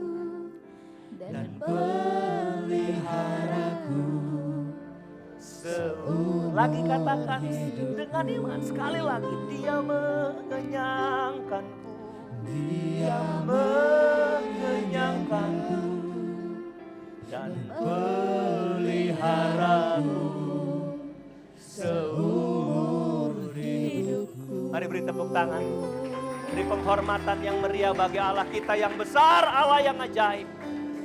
dan peliharaku. Lagi katakan dengan iman sekali lagi, Dia mengenyangkanku, Dia mengenyangkanku dan peliharaku seumur hidupku. Mari beri tepuk tangan, beri penghormatan yang meriah bagi Allah kita yang besar, Allah yang ajaib.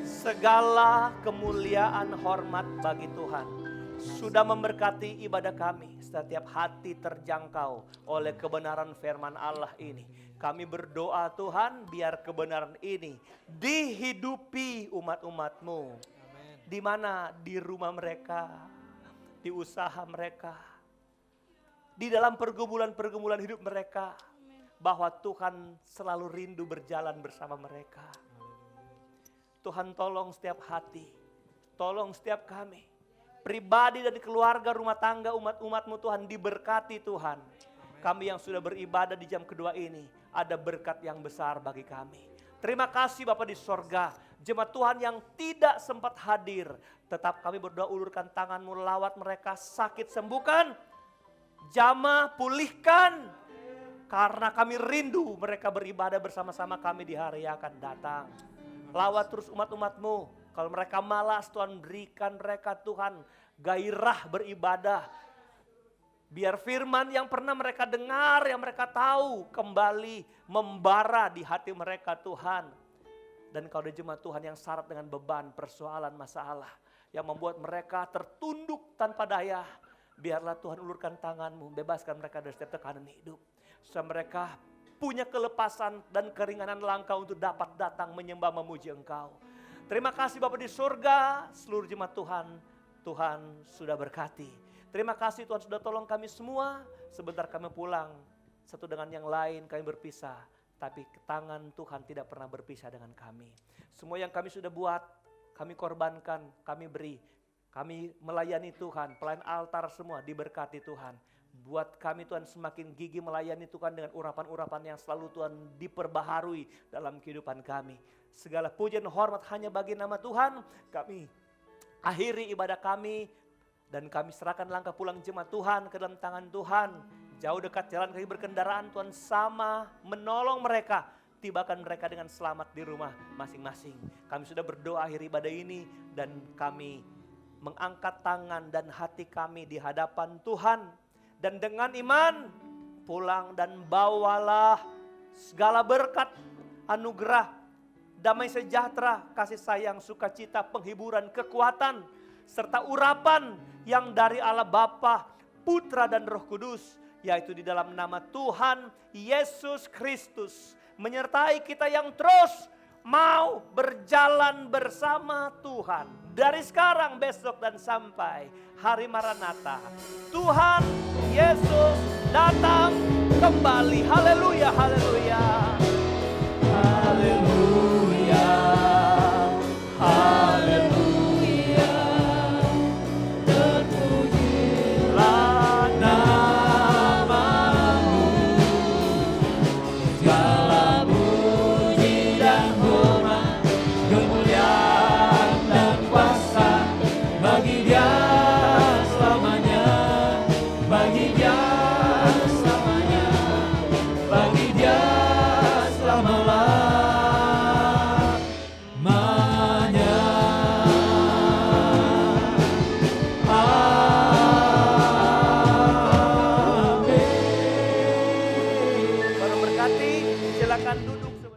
Segala kemuliaan hormat bagi Tuhan. Sudah memberkati ibadah kami, setiap hati terjangkau oleh kebenaran firman Allah ini. Kami berdoa Tuhan, biar kebenaran ini dihidupi umat-umat-Mu. Di mana? Di rumah mereka, di usaha mereka, di dalam pergumulan-pergumulan hidup mereka. Bahwa Tuhan selalu rindu berjalan bersama mereka. Tuhan tolong setiap hati, tolong setiap kami. Pribadi dan keluarga, rumah tangga, umat-umat-Mu Tuhan diberkati Tuhan. Kami yang sudah beribadah di jam kedua ini, ada berkat yang besar bagi kami. Terima kasih Bapa di sorga, jemaat Tuhan yang tidak sempat hadir. Tetap kami berdoa, ulurkan tangan-Mu, lawat mereka, sakit sembuhkan, jamah pulihkan. Karena kami rindu mereka beribadah bersama-sama kami di hari yang akan datang. Lawat terus umat-umat-Mu. Kalau mereka malas, Tuhan berikan mereka Tuhan gairah beribadah. Biar firman yang pernah mereka dengar, yang mereka tahu kembali membara di hati mereka Tuhan. Dan kalau ada jemaat Tuhan yang syarat dengan beban, persoalan, masalah. Yang membuat mereka tertunduk tanpa daya. Biarlah Tuhan ulurkan tangan-Mu, bebaskan mereka dari setiap tekanan hidup. Supaya mereka punya kelepasan dan keringanan langkah untuk dapat datang menyembah memuji Engkau. Terima kasih Bapa di surga, seluruh jemaat Tuhan, Tuhan sudah berkati. Terima kasih Tuhan sudah tolong kami semua, sebentar kami pulang, satu dengan yang lain kami berpisah. Tapi tangan Tuhan tidak pernah berpisah dengan kami. Semua yang kami sudah buat, kami korbankan, kami beri. Kami melayani Tuhan, pelayan altar semua diberkati Tuhan. Buat kami Tuhan semakin gigih melayani Tuhan dengan urapan-urapan yang selalu Tuhan diperbaharui dalam kehidupan kami. Segala pujian hormat hanya bagi nama Tuhan. Kami akhiri ibadah kami dan kami serahkan langkah pulang jemaat Tuhan ke dalam tangan Tuhan. Jauh dekat jalan kami berkendaraan, Tuhan sama menolong mereka. Tibakan mereka dengan selamat di rumah masing-masing. Kami sudah berdoa akhir ibadah ini dan kami mengangkat tangan dan hati kami di hadapan Tuhan. Dan dengan iman pulang dan bawalah segala berkat, anugerah, damai sejahtera, kasih sayang, sukacita, penghiburan, kekuatan, serta urapan yang dari Allah Bapa, Putra dan Roh Kudus. Yaitu di dalam nama Tuhan Yesus Kristus. Menyertai kita yang terus mau berjalan bersama Tuhan. Dari sekarang, besok dan sampai hari Maranatha. Tuhan Yesus datang kembali. Haleluya, haleluya. Haleluya.